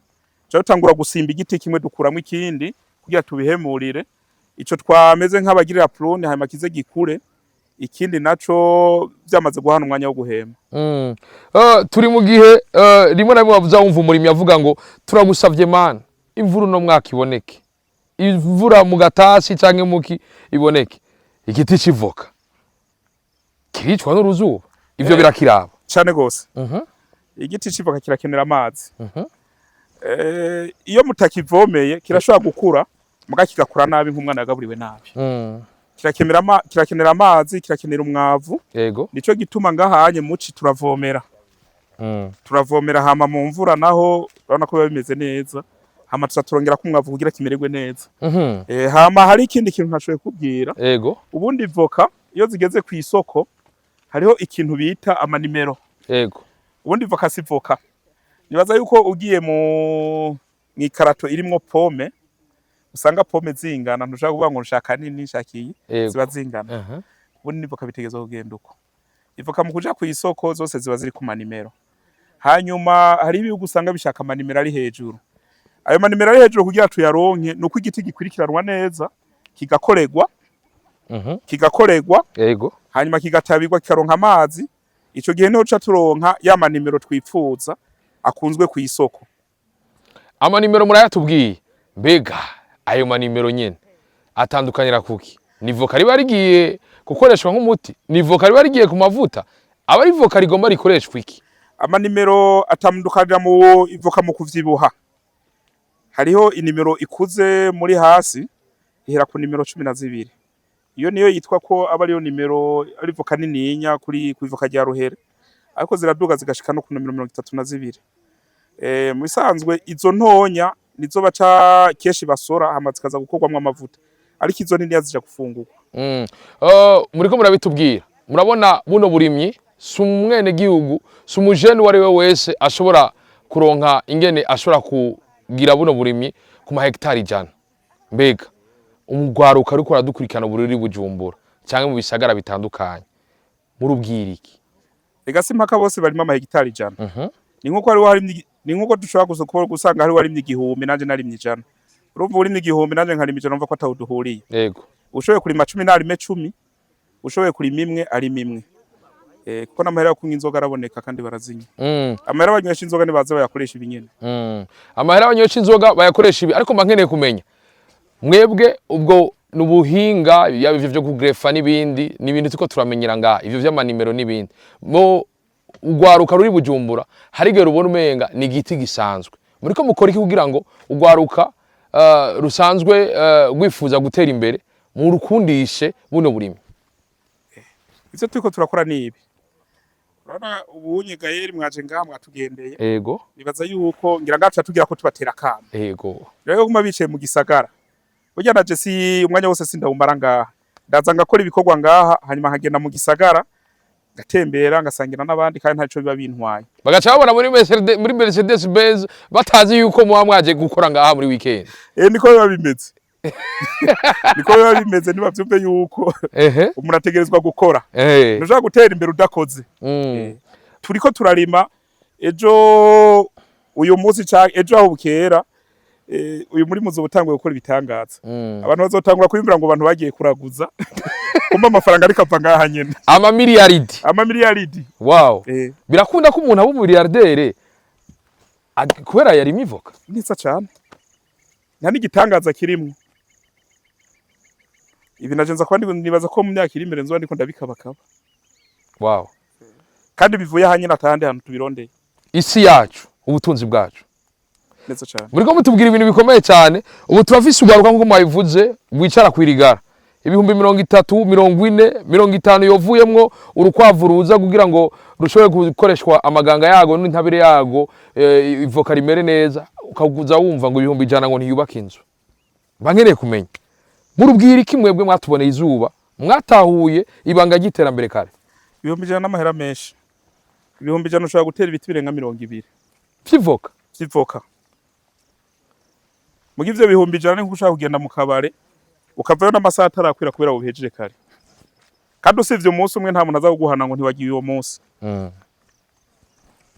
Tuca tutangura gusimba igiti kimwe dukuramo ikindi kugira tubihemurire. Ico twameze nk'abagirira prune hanyuma kize gikure. Ikindi naco byamaze guhana umwanya wo guhema. Turi mu gihe rimwe na rimwe bavuza wumva umurimi yavuga ngo turagusavye mana imvura no mwaka iboneke. Imvura mu gatasi canke muki iboneke. Igiti civoka kiricwa n'uruzuba ivyo birakiraba cyane gose. Igiti civoka kirakenera amazi. Iyo mutakivomeye kirashobora gukura muga kigakura nabi nk'umwana yagaburiwe nabi. kirakenera amazi, kirakenera umwavu. Yego. Nico gituma ngahanye muci turavomera. Turavomera hama mu mvura naho urabona ko biba bimeze neza. Hama turongera kumwavu kugira kimererwe neza. Hama hari ikindi kintu ntashoboye kubwira. Yego. Ubundi voka iyo zigeze ku isoko hariho ikintu bita amanimero. Yego. Ubundi voka si voka. Nibaza yuko ugiye mu ikarato irimwo pome usanga pome zingana ntushaka kuvuga ngo nshaka nini nshakiye ziba zingana. Ubundi voka bitegezwe kugenda uko. Ivoka mu kuja ku isoko zose ziba ziri ku manimero. Hanyuma hari ibihugu usanga bishaka amanimero ari hejuru. Ayo manimero ari hejuru kugira tuyaronke nuko igiti gikurikiranwa neza kigakoregwa. Kigakoregwa. Yego. Hanyuma kigatabirwa kikaronka amazi. Ico gihe niho turonka ya manimero twipfuza akunzwe ku isoko. Amanimero murayatubwiye. Mbega ayo manimero nyene atandukanira kuki? Ni voka riba rigiye gukoreshwa nk'umuti? Ni voka riba rigiye ku mavuta? Aba ari voka rigomba rikoreshwa iki? Amanimero atandukanira mu ivoka mu kuvyibuha. Hariho inimero ikuze muri hasi ihera ku nimero 12. Iyo niyo yitwa ko aba ariyo nimero ari voka nininya kuri ivoka rya ruhere. Ariko ziraduga zigashika no ku nimero 32. Mu bisanzwe izo ntonya nizo baca keshi basora hama zikaza gukorwamwo amavuta. Ariko izo nini yazija gufungurwa. Muriko murabitubwira. Murabona buno burimyi sumwene gihugu sumujene wari we wese ashobora kuronka ingene ashobora kugira buno burimyi ku ma hectare 100. Mbega umugwaruka ariko aradukurikana bururi Bujumbura cyangwa mu bisagara bitandukanye. Murubwira iki? Ega simpaka bose barimo ama hectare 100. Ni nkuko ari warimye ni nkuko dushobora gusanga hari warimye igihumbi nanje narimye 100. Urumva urimye igihumbi nanje nkarimye 100 numva ko atawuduhuriye. Yego. Ushoboye kurima 10 narime 10. Ushoboye kurima imwe ari imwe. Kuko namahera yo kunywa inzoga araboneka kandi barazinya. Amahera abanywesha inzoga ni baza bayakoresha ibinyene. Amahera abanywesha inzoga bayakoresha ibi ariko mbankeneye kumenya. Mwebwe ubwo nubuhinga yabivyo byo kugrefa nibindi tuko turamenyera nga ivyo vy'amanimero nibindi. Mo ugwaruka ruri Bujumbura harigera ubona umenga ni igiti gisanzwe. Muriko mukora iki kugira ngo ugwaruka rusanzwe gwifuza gutera imbere mu rukundishe buno burimi? Ivyo turiko turakora nibi. Urabona ubunye Gael mwaje ngaha mwatugendeye. Yego. Nibaza yuko ngira ngaca tugira ko tubatera kama. Yego. Rero kuma bicaye mu gisagara. Burya naje si umwanya wose sindawumara ngaha. Ndaza ngakora ibikorwa ngaha hanyuma nkagenda mu gisagara gatembera ngasangira n'abandi kandi ntaco biba bintwaye. Bagaca babona muri Mercedes Benz batazi yuko muba mwaje gukora ngaha muri weekend. Niko biba bimeze. Niko biba bimeze niba byumve yuko umuntu ategerezwa gukora. Ntushaka gutera imbere udakoze. Turiko turarima ejo uyu munsi cyangwa ejo aho bukera uyu muri muzo butanguye gukora ibitangaza. Abantu bazotangura kwimvira ngo abantu bagiye kuraguza. Kumba amafaranga ariko apfa ngaha nyene. Amamiliyaridi. Wow. Birakunda ko umuntu aba umiliyardere kubera yari imivoka. Nisa cyane. Nta n'igitangaza kirimwe. Ibi najenza kwandi nibaza ko mu myaka iri imbere nzo ndiko ndabikabakaba. Wow. Kandi bivuye hanyina atandi hantu tubirondeye. Isi yacu, ubutunzi bwacu. Neza cyane. Muriko mutubwira ibintu bikomeye cyane. Ubu turafise ugaruka nko mwabivuze wicara kwirigara. Ibihumbi 30, 40, 50 yovuyemwo urukwavu ruza kugira ngo rushobore gukoreshwa amaganga yago n'intabire yago ivoka rimere neza ukaguza wumva ngo ibihumbi 100 ngo ntiyubaka inzu. Bankeneye kumenya. Murubwira iki mwebwe mwatuboneye izuba mwatahuye ibanga giterambere kare? Ibihumbi 100 n'amahera menshi. Ibihumbi 100 ushobora gutera ibiti birenga 200. Vy'ivoka. Vy'ivoka. Mu givyo bihumbi 100 ni kushaka kugenda mu kabare ukavayo n'amasaha atarakwira kubera ubihejeje kare. Kandi usivye umunsi umwe nta muntu aza kuguhana ngo ntiwagiye uwo munsi.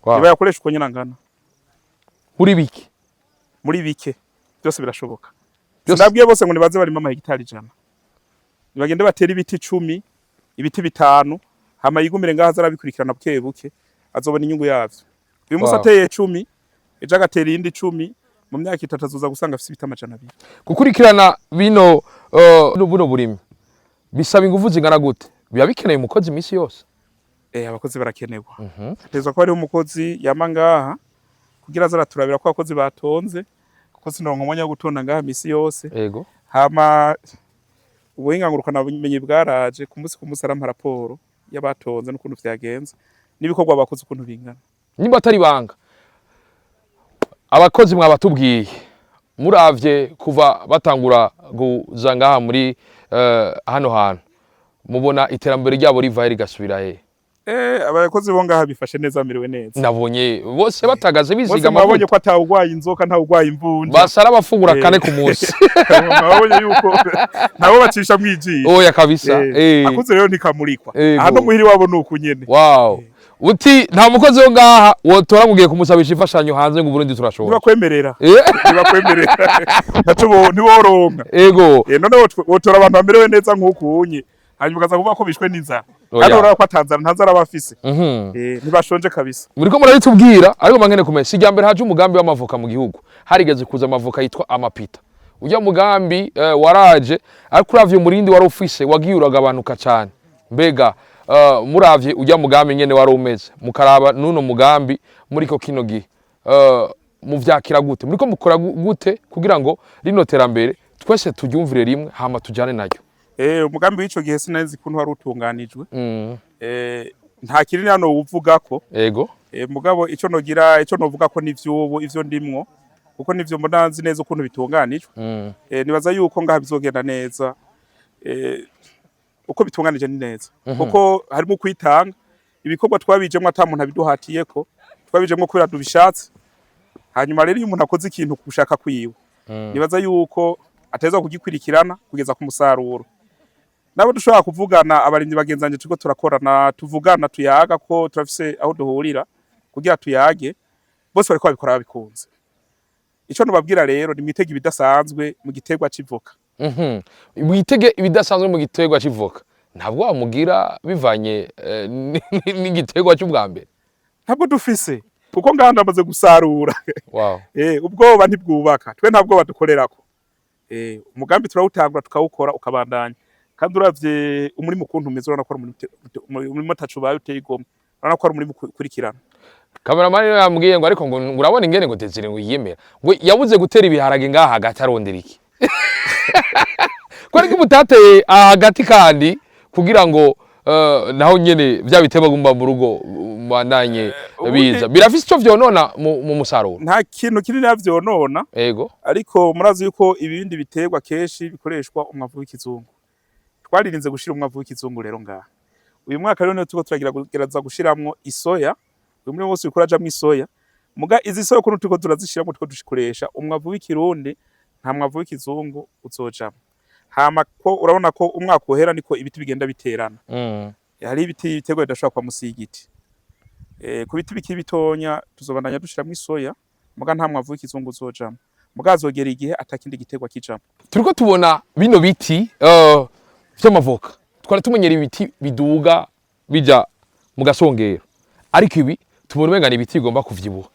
Wow. Niba yakoresha uko nyina ngana. Muri bike. Byose birashoboka. Sinabwiye bose ngo nibaze barima amahegitari 100. Nibagende batera ibiti 10, ibiti 5, hama yigumire ngaha zarabikurikirana buke azobona inyungu yavyo. Uyu munsi ateye 10, ejo agatera iyindi 10. Mu myaka 3 azoza gusanga afite ibitama 200. Gukurikirana bino buno burimi bisaba ingufu zingana gute? Biba bikeneye umukozi imisi yose? Abakozi barakenewe. Tezwa ko ari umukozi yama ngaha kugira zaraturabira ko abakozi batonze kuko sinoronka umwanya wo gutonda ngaha imisi yose. Yego. Hama ubuhinga ngurukana bumenyi bwaraje ku munsi arampa raporo y'abatonze n'ukuntu vyagenze n'ibikorwa bakoze ukuntu bingana. Nimba atari banga abakozi mwabatubwiye muravye kuva batangura kuza ngaha muri hano hantu mubona iterambere ryabo riva rigasubira he? Abakozi bo ngaha bifashe neza miriwe neza. Nabonye bose batagaze biziga amavuta. Babonye ko atawugwaye inzoka ntawugwaye imvunja. Basara bafungura kane ku munsi. Babonye yuko nabo bacisha mwijiji. Oya kabisa. Akuze rero ntikamurikwa. Hano muhiri wabo nuko nyene. Wow. Uti nta mukozi wo ngaha wotora mugiye kumusabisha ifashanyo hanze ngo Burundi turashobora. Ntibakwemerera. Ntibakwemerera. Natubo ntiboronka. Ego. None wotora abantu bamerewe neza nk'uko unye. Hanyuma ukaza kuvuga ko bishwe n'inzara. Kandi urabona ko atanzara ntazara bafise. Ntibashonje kabisa. Muriko murabitubwira ariko mangene kumenya si ryambere haje umugambi w'amavoka mu gihugu. Harigeze kuza amavoka yitwa amapita. Ujya mugambi waraje ariko uravye umurindi wari ufise wagiye uragabanuka cyane. Mbega muravye ujya mugambi nyene wari umeze mukaraba nuno mugambi muriko kino gihe muvyakira gute muriko mukora gute kugira ngo rino terambere twese turyumvire rimwe hama tujane nayo. Umugambi w'ico gihe sinenzi kuntu wari utunganijwe. Nta kiri hano uvuga ko. Ego. Mugabo ico novuga ko nivyubu ivyo ndimwo kuko nivyo mbona nzi neza ukuntu bitunganijwe. Nibaza yuko ngaha bizogenda neza. Uko bitunganije ni neza. Kuko harimo kwitanga ibikorwa twabijemwe ata muntu abiduhatiyeko. Twabijemwe kubera dubishatse. Hanyuma rero iyo umuntu akoze ikintu kushaka kwiwe. Nibaza yuko ateza kugikwirikirana kugeza ku musaruro. Nabo dushobora kuvugana abarinzi bagenzanje tuko turakorana tuvugana tuyaga ko turafise aho duhurira kugira tuyage bose bariko babikora babikunze. Ico nubabwira rero ni mwitege ibidasanzwe mu giterwa civoka. Mwitege ibidasanzwe mu giterwa civoka. Ntabwo wamugira bivanye n'igiterwa cy'ubwa mbere. Ntabwo dufise kuko nganda amaze gusarura. Wow. Ubwoba ntibwubaka. Twe ntabwo badukorerako. Umugambi turawutangura tukawukora ukabandanya. Kandi uravye umuri mukuntu umeze urana ko muri matacu bayo uteye igomwe. Urana ko ari muri kurikirana. Cameraman yambwiye ngo ariko ngo urabona ingene ngo Desire ngo yiyemera. Ngo yabuze gutera ibiharage ngaha hagati arondera iki. Kwari kimutateye hagati kandi kugira ngo naho nyene vya biteba gumba mu rugo bandanye biza. Birafise ico vyonona mu musaruro. Nta kintu kinini yavyonona. Ego. Ariko murazi yuko ibindi biterwa keshi bikoreshwa umwavu w'ikizungu. Twaririnze gushira umwavu w'ikizungu rero ngaha. Uyu mwaka rero tuko turagerageza gushiramwo isoya. Uyu muri wose bikora jamwe isoya. Muga izi soya kuno tuko turazishiramo tuko dushikoresha umwavu w'ikirundi nta mwavu w'ikizungu uzojamo. Hama ko urabona ko umwaka uhera niko ibiti bigenda biterana. Hari ibiti biterwa bidashobora kwa musigiti. Ku biti biki bitonya tuzobandanya dushiramo isoya. Muga nta mwavu w'ikizungu uzojamo. Muga azogera igihe atakindi giterwa kijamo. Turiko tubona bino biti vy'amavoka. Twara tumenyera ibiti biduga bija mu gasongero. Ariko ibi tubona umengana ibiti bigomba kuvyibuha.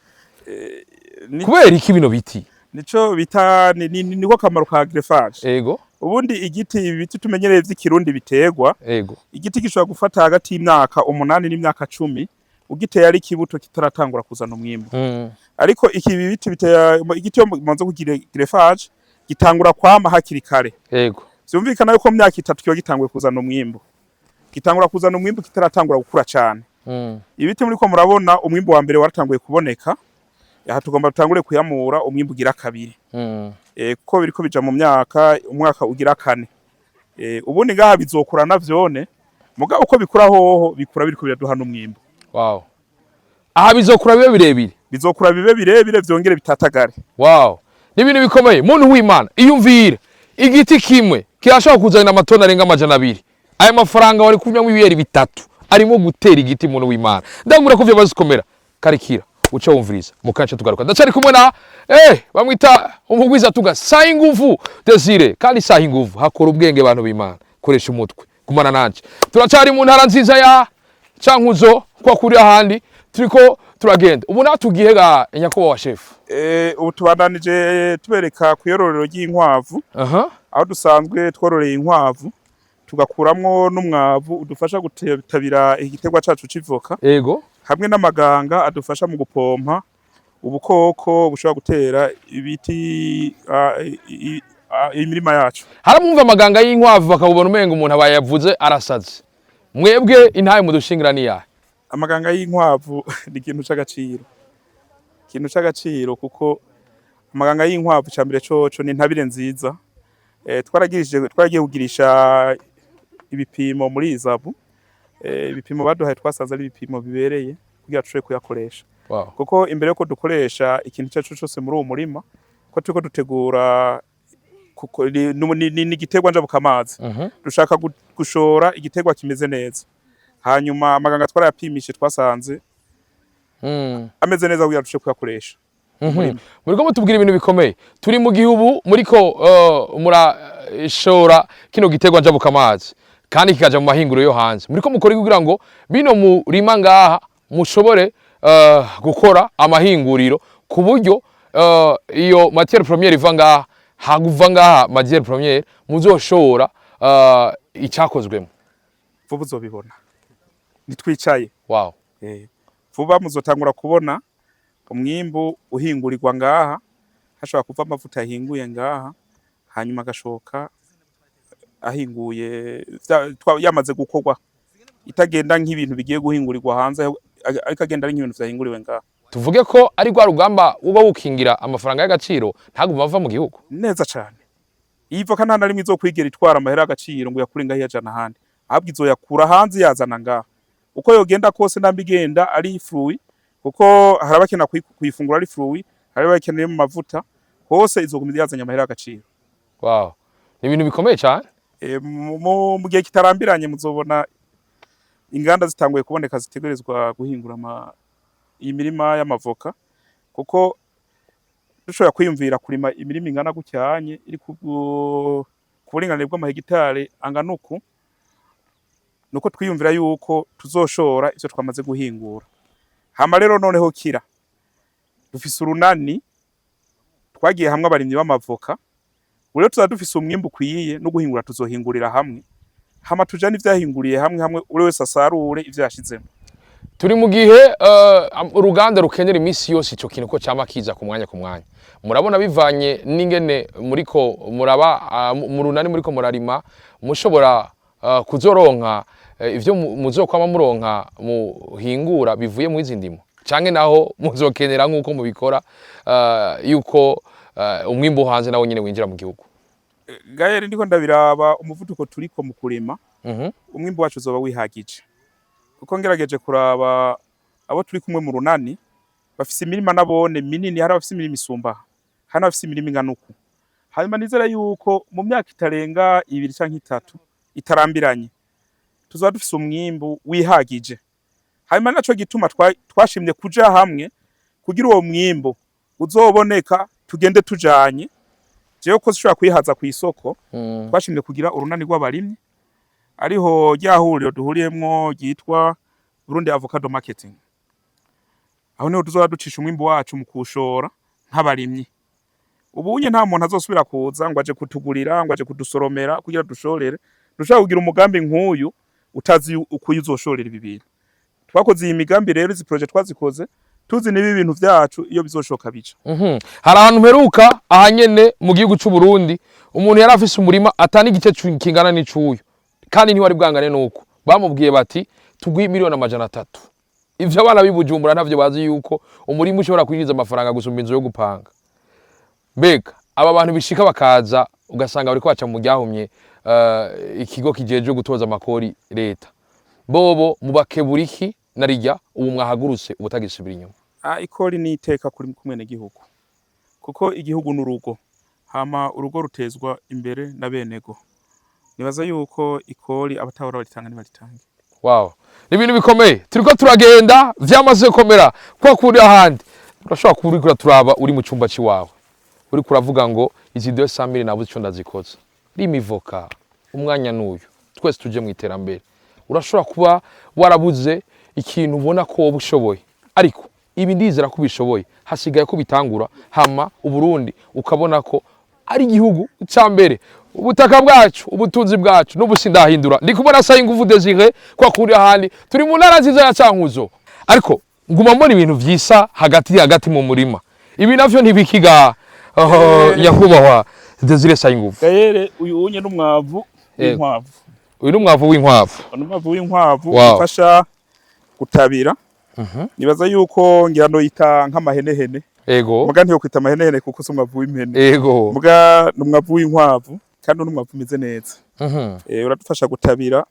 Kubera iki bino biti? Nico bita niko kamaro ka greffage. Ego. Ubundi igiti ibi biti tumenyereye vy'ikirundi biterwa. Ego. Igiti gishobora gufata hagati y'imyaka 8 n'imyaka 10 ugiteye ari kibuto kitaratangura kuzana umwimbo. Ariko iki biti biteye igiti yo manzo kugira greffage gitangura kwama hakiri kare. Ego. Vyumvikana yuko myaka 3 kiyo gitanguye kuzana umwimbo. Gitangura kuzana umwimbo kitaratangura gukura cyane. Ibiti muri ko murabona umwimbo wa mbere waratanguye kuboneka. Aha tugomba tutangure kuyamura umwimbo ugira kabiri. Kuko biriko bija mu umwaka ugira kane. Ubundi ngaha bizokura navyone. Muga uko bikura hoho bikura biriko biraduhana umwimbo. Wow. Aha bizokura bibe birebire. Bizokura bibe birebire vyongere bitatagare. Wow. Nibintu bikomeye. Muntu w'Imana iyumvira igiti kimwe kirashaka kuzana amatona arenga 200. Aya mafaranga wari kunywa ibiyeri bitatu. Arimo gutera igiti muntu w'Imana. Ndangura ko vyo bazikomera. Karikira uca wumviriza mukace tugaruka. Ndacari kumwe na bamwita umurwizatunga saha inguvu Desire kandi saha inguvu hakora ubwenge abantu b'Imana. Koresha umutwe kumana nanje. Turacari mu ntara nziza ya Cankuzo kwa kuri ahandi turiko turagenda. Ubu natugiye ga nyako wa chef. Ubu tubandanije tubereka kuyororero ry'inkwavu. Aho dusanzwe twororeye inkwavu. Tugakuramwo n'umwavu udufasha gutabira igiterwa cacu civoka. Ego. Hamwe n'amaganga adufasha mu gupompa ubukoko bushobora gutera ibiti imirima yacu. Haramumva amaganga y'inkwavu bakabubona umenga umuntu abayavuze arasaze. Mwebwe intaye mudushingira ni yahe? Amaganga y'inkwavu ni ikintu c'agaciro. Ikintu c'agaciro kuko amaganga y'inkwavu cambere coco ni ntabire nziza. Twaragiye kugirisha ibipimo muri izabu. Ibipimo baduhaye twasanze ari ibipimo bibereye kugira tushobore kuyakoresha. Wow. Kuko imbere yuko dukoresha ikintu cyacu cyose muri uwo murima ko turiko dutegura kuko ni igiterwa njabuka amazi. Dushaka gushora igiterwa kimeze neza. Hanyuma amaganga twarayapimishe twasanze ameze neza kugira dushobore kuyakoresha. Muriko mutubwira ibintu bikomeye. Turi mu gihugu muriko murashora kino giterwa njabuka amazi kandi kikaja mu mahinguro yo hanze. Muriko mukora kugira ngo bino murima ngaha mushobore gukora amahinguriro ku buryo iyo matière première iva ngaha haguva ngaha matière première muzoshora icyakozwemo. Vuba uzobibona nitwicaye. Wow. Vuba muzotangura kubona umwimbu uhingurirwa ngaha, hashobora kuva amavuta yahinguye ngaha hanyuma agashoka ahinguye yamaze gukorwa, itagenda nk'ibintu bigiye guhingurirwa hanze ariko agenda ari nk'ibintu vyahinguriwe ngaha. Tuvuge ko ari rwa rugamba uba wukingira amafaranga y'agaciro ntaguma ava mu gihugu neza cyane. Ivoka nta narimwe izokwigera itwara amahera y'agaciro ngo yakure ngaho yajana handi, ahubwo izoyakura hanze yazana ngaha. Uko yogenda kose ndambigenda ari fruit, kuko harabakena kuyifungura ari fruit, harabakeneye mu mavuta, hose izogumira yazanya amahera y'agaciro. Wow. Ni ibintu bikomeye cyane. Mu gihe kitarambiranye muzobona inganda zitanguye kuboneka zitegerezwa guhingura iyi mirima y'amavoka, kuko dushobora kwiyumvira kurima imirima ingana gucyanye iri ku buringanire bw'amahegitare angana uku, nuko twiyumvira yuko tuzoshora ivyo twamaze guhingura. Hama rero noneho kira dufise urunani twagiye hamwe abarimyi b'amavoka, rero tuzadufise umwimbu kwiye no guhingura tuzohingurira hamwe, hama tujana ivyahinguriye hamwe uri wese asarure ivyo yashizemo. Turi mu gihe uruganda rukenera imisi yose ico kintu ko cyama kiza ku mwanya. Murabona bivanye n'ingene muriko muraba mu runani muriko murarima mushobora kuzoronka ivyo muzokwama muronka muhingura bivuye mu izindimo canke naho muzokenera nkuko mubikora yuko umwimbo hanze nawo nyene winjira mu gihugu. Gahere ndiko ndabiraba umuvuduko turiko mu kurima, umwimbo wacu uzoba wihagije. Kuko ngerageje kuraba abo turi kumwe mu runani bafise imirima nabone minini, hari abafise imirima isumba, hano bafise imirima ingana uku. Hanyuma nizera yuko mu myaka itarenga 2 canke 3 itarambiranye tuzoba dufise umwimbu wihagije. Hanyuma naco gituma twashimye kuja hamwe kugira uwo mwimbo uzoboneka tugende tujanye. Jewe ko zishobora kwihaza ku isoko, twashimye kugira urunani rw'abarimyi ariho ryahuriro duhuriyemwo ryitwa Burundi Avocado Marketing. Aho niho tuzoba ducisha umwimbu wacu mu kushora nk'abarimyi. Ubunye nta muntu azosubira kuza ngo aje kutugurira, ngo aje kudusoromera kugira dushorere. Dushaka kugira umugambi nk'uyu utazi ukuye uzoshorera ibi bintu. Twakoze iyi migambi rero, izi project twazikoze tuzi nibi bintu vyacu iyo bizoshoka bica. Hari ahantu mperuka ahanyene mu gihugu cy'u Burundi umuntu yari afise umurima atani igice kingana n'icuyo, kandi ntiwari bwangane nuko bamubwiye bati tugwi miliyoni 300. Ivyo abana bibujumbura ntavyo bazi yuko umurima ushobora kwinjiza amafaranga gusumba inzu yo gupanga. Mbega aba bantu bishika bakaza ugasanga bari kwaca mu ryahumye ikigo kijeje gutoza amakori leta, bobo mubakeburiki narijya ubu mwahagurutse ubutagisubira inyuma. Ikori ni iteka kuri kumwene gihugu, kuko igihugu n'urugo, hama urugo rutezwa imbere na benego. Nibaza yuko ikori abatahora baritanga nibaritange. Wow, ni ibintu bikomeye. Turiko turagenda vyamaze gukomera kwa kuri ahandi. Urashobora kurikura turaba uri mu cyumba ciwawe, uri kuravuga ngo izi 200,000 nabuze ico ndazikoza. Rimivoka umwanya n'uyu twese tuje mu iterambere. Urashobora kuba warabuze ikintu ubona ko wowe ushoboye, ariko ibi ndizera ko bishoboye. Hasigaye ko bitangura hama Uburundi ukabona ko ari igihugu cyambere, ubutaka bwacu, ubutunzi bwacu n'ubusindahindura. Ndikubona sa inguvu Desire kwa kuri ahandi turi mu ntara nziza ya Cankuzo, ariko nguma mbona ibintu vyisa hagati mu murima. Ibi navyo ntibikiga nyakubahwa Desire Sayinguvu. Gaere uyu unye n'umwavu w'inkwavu. Uyu n'umwavu w'inkwavu. Umwavu w'inkwavu ufasha gutabira. Nibaza yuko ngira no yita nk'amahenehene. Ego. Muga ntiyo kwita amahenehene kuko umwavu w'impene. Ego. Muga n'umwavu w'inkwavu kandi n'umwavu umeze neza. Uradufasha gutabira.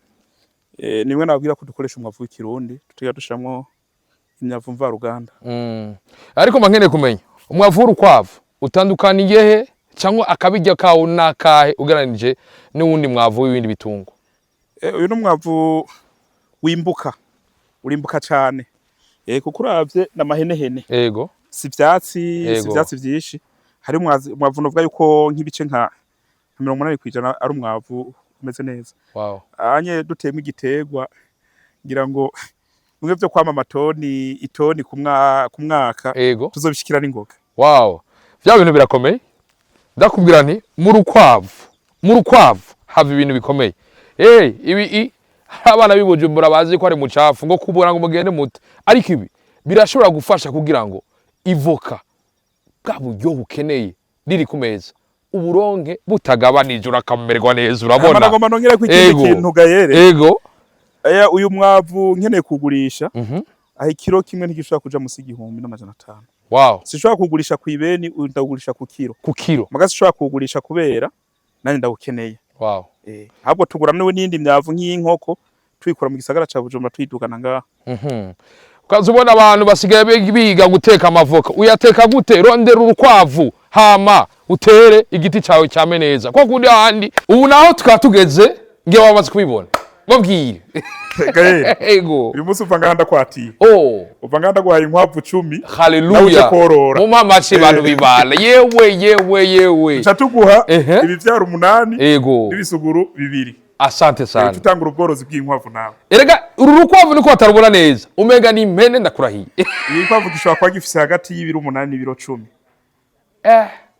Nimwe nabwira ko dukoresha umwavu w'ikirundi tutiga dushamwo imyavu mva ruganda. Ariko mankene kumenya umwavu w'urukwavu utandukaniye he cyangwa akabijya kawo nakahe ugeranije n'uwundi mwavu w'ibindi bitungo? Uyu n'umwavu wimbuka urimbuka cyane kuko uravye n'amahenehene. Ego. Si ivyatsi vyinshi. Hari umwavu novuga yuko nk'ibice nka 80% ari umwavu umeze neza. Wow. Anye duteyemo igiterwa ngira ngo mwe byo kwama amatoni itoni ku mwaka tuzobishikira n'ingoga. Wow. Vya bintu birakomeye. Ndakubwira nti mu rukwavu hava ibintu bikomeye. Ibi abana bibujumbura bazi ko ari mucafu ngo kubura ngo mugende muti. Ariko ibi birashobora gufasha kugira ngo ivoka bwa buryo bukeneye riri ku meza uburonke butagabanije urakamererwa neza urabona. Amagoma nongera kw'ikindi kintu Gaere. Ego. Uyu mwavu nkeneye kugurisha. Aho ikiro kimwe ntigishobora kuja musi 1500. Wow. Sishobora kugurisha ku ibeni ndagurisha ku kiro. Ku kiro. Muga sishobora kugurisha kubera nani ndawukeneye. Wow. Ahubwo tugura n'indi myavu nk'inkoko twikora mu gisagara ca Bujumbura twidugana ngaha. Ukaza ubona abantu basigaye biga guteka amavoka. Uyateka gute? Rondera urukwavu hama utere igiti cyawe cyame neza. Ko kundi ahandi ubu naho tukatugeze ngiye wamaze kubibona. Babwire. Gaere. Ego. Uyu munsi uva nganda kwatiye. Uva nganda guhaye inkwavu 10. Haleluya. Mu mamace bantu bibala. Yewe. Chatuguha ibivyaro 8. Ego. Ibisuguru 2. Asante sana. Tutangura ubworozi bw'inkwavu nawe. Erega uru rukwavu niko batarubona neza. Umega ni impene ndakurahiye. Iyi nkwavu gishobora kuba gifise hagati y'ibiro 8 n'ibiro 10.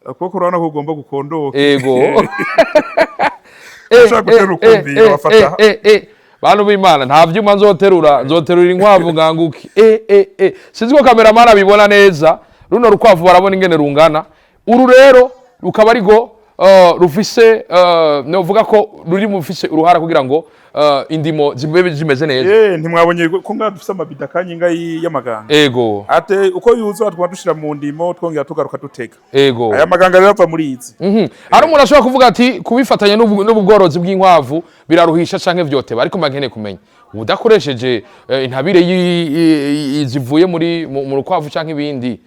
Kuko urabona ko ugomba gukondoka. Ego. Bantu b'Imana nta vyuma nzoterura inkwavu nganguki. Sinzi ko kameramana bibona neza. Runo rukwavu barabona ingene rungana. Uru rero rukaba arigo rufise novuga ko ruri mu fise uruhara kugira ngo indimo zibebe zimeze neza. Ntimwabonye ko dufise amabida kanyinga y'amaganga. Ego. Ate uko yuzo atwa dushira mu ndimo twongera tugaruka duteka. Ego. Aya maganga rero ava muri izi. Hari umuntu ashobora kuvuga ati kubifatanya n'ubugorozi bw'inkwavu biraruhisha canke vyoteba ariko magene kumenya. Udakoresheje intabire zivuye mu rukwavu canke ibindi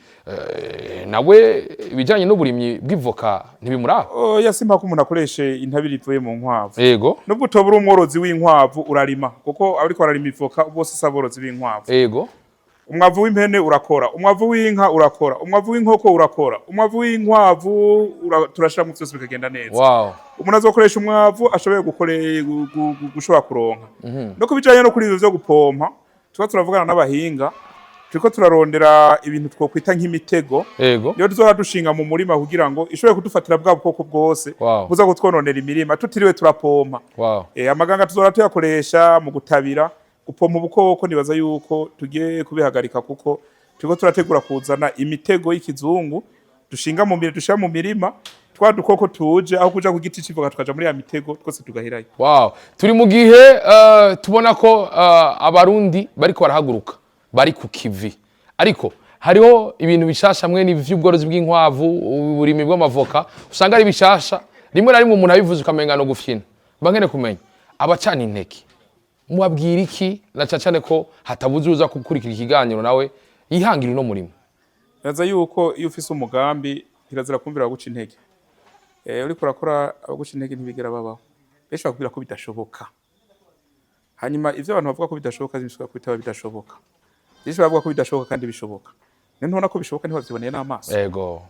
nawe ibijanye n'uburimyi bw'ivoka ntibimuraho. Yasimpa ko umuntu akoreshe intabire ivuye mu nkwavu. Ego. Nubwo utobura umworozi w'inkwavu urarima kuko ariko ararima ivoka bose saborozi b'inkwavu. Ego. Umwavu w'impene urakora, umwavu w'inka urakora, umwavu w'inkoko urakora, umwavu w'inkwavu turashira mu byose bikagenda neza. Wow. Umuntu azokoresha umwavu ashoboye gushobora kuronka. No kubijanye no kuri ivyo byo gupompa turavugana n'abahinga turiko turarondera ibintu twokwita nk'imitego. Ego. Niyo tuzora dushinga mu murima kugira ngo ishobore kudufatira bwa bukoko bwose buza gutwononera imirima tutiriwe turapompa. Amaganga tuzora tuyakoresha mu gutabira gupompa ubukoko. Nibaza yuko tugiye kubihagarika kuko turiko turategura kuzana imitego y'ikizungu dushinga mu mirima dushira mu mirima twa dukoko tuje aho kuja ku giti civoka tukaja muri ya mitego twose tugahirayo. Wow. Turi mu gihe tubona ko abarundi bariko barahaguruka bari ku kivi ariko hariho ibintu bishasha mwe ni vy'ubworozi bw'inkwavu uburimi bw'amavoka usanga ari bishasha rimwe na rimwe umuntu abivuze ukamenga no gufyina bankene kumenya abacana inteke mubabwira iki na cyane ko hatabuze uza kukurikira ikiganiro nawe yihangira no murimo. Yaza yuko iyo ufise umugambi kirazira kumvira guca intege. Uri kurakora abaguca intege ntibigera babaho. Benshi bakubwira ko bidashoboka. Hanyuma ivyo abantu bavuga ko bidashoboka zibishobora kwitaba bidashoboka. Benshi bavuga ko bidashoboka kandi bishoboka. Ntubona ko bishoboka niho bavyiboneye n'amaso. Ego.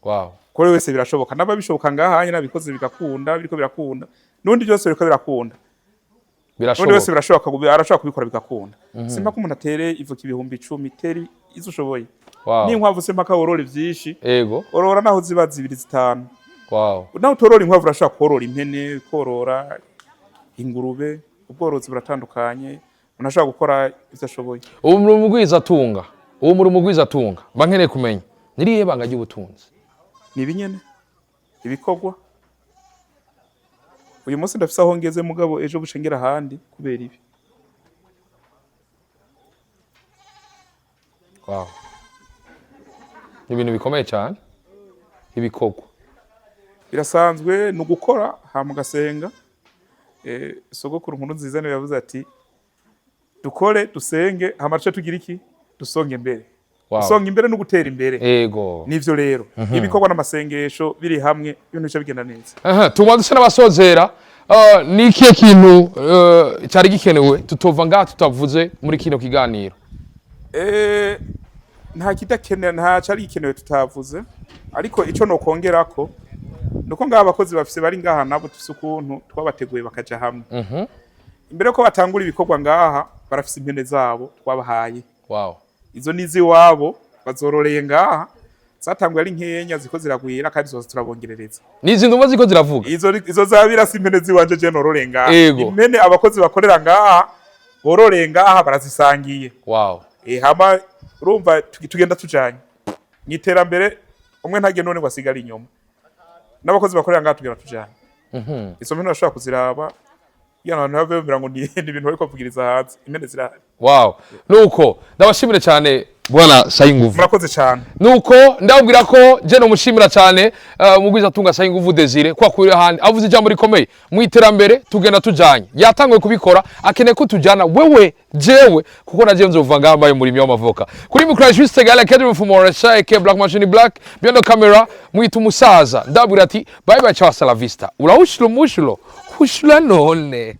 Wow. Kuri wese birashoboka. Naba bishoboka ngaha hanye nabikoze bigakunda biriko birakunda. Nundi byose biriko birakunda. Birashoboka. Wese birashoboka arashobora kubikora bigakunda. Simpa ko umuntu atere ivuka ibihumbi 10 teri izo ushoboye. Wow. Ni inkwavu simpa ka worora vyinshi. Ego. Orora naho ziba 2-5. Wow. Naho utorora inkwavu urashobora korora impene, korora ingurube, ubworozi buratandukanye. Unashobora gukora ivyo ashoboye. Ubu muri umurwizatunga. Bankeneye kumenya. Niriye banga ry'ubutunzi. Ni ibinyene. Ibikorwa uyu munsi ndafise aho ngeze mugabo ejo bucengera ahandi kubera ibi. Wow. Ibintu bikomeye cyane. Ibikogwa. Birasanzwe ni ugukora hama ugasenga. Sogokuru nkuru nziza niwe yavuze ati dukore dusenge hama duce tugira iki dusonge imbere. Dusonga imbere no gutera imbere. Ego. Nivyo rero. Ibikorwa n'amasengesho biri hamwe ibintu bice bigenda neza. Tubanze n'abasozera. Ni ikihe kintu cyari gikenewe tutova ngaha tutavuze muri kino kiganiro? Nta kidakeneye nta cyari gikenewe tutavuze ariko ico no kongerako nuko ngaha abakozi bafise bari ngaha nabo tufise ukuntu twabateguye bakaja hamwe. Imbere ko batangura ibikorwa ngaha barafise impene zabo twabahaye. Wow. Izo nizi wabo bazororeye ngaha zatanguye ari nkenya ziko ziragwira kandi zose turabongerereza. Nizi ndumva ziko ziravuga. Izo zabira si impene ziwanje je nororeye ngaha. Ego. Impene abakozi bakorera ngaha bororeye ngaha barazisangiye. Wow. Hama urumva tugenda tujanye. Nyiterambere umwe ntage none wasigara inyuma. N'abakozi bakorera ngaha tugenda tujanye. Izo mpene bashobora kuziraba yana nave birango ni ibintu bariko kuvugiriza hanze impene zirahari. Wow. Nuko ndabashimire cyane bwana Sayinguvu. Murakoze cyane. Nuko ndabwira ko je no mushimira cyane umurwizatunga Sayinguvu Desire kwa kuri handi avuze ijambo rikomeye mu iterambere tugenda tujanye. Yatangwe kubikora akeneye ko tujana wewe jewe kuko naje nzova ngambaye muri MILIYALIDI. Kuri micro juste gale Academy for more shake Black Machine Black behind the camera mwita umusaza ndabwira ati bye bye cha la vista. Urahushlo mushlo hushla none.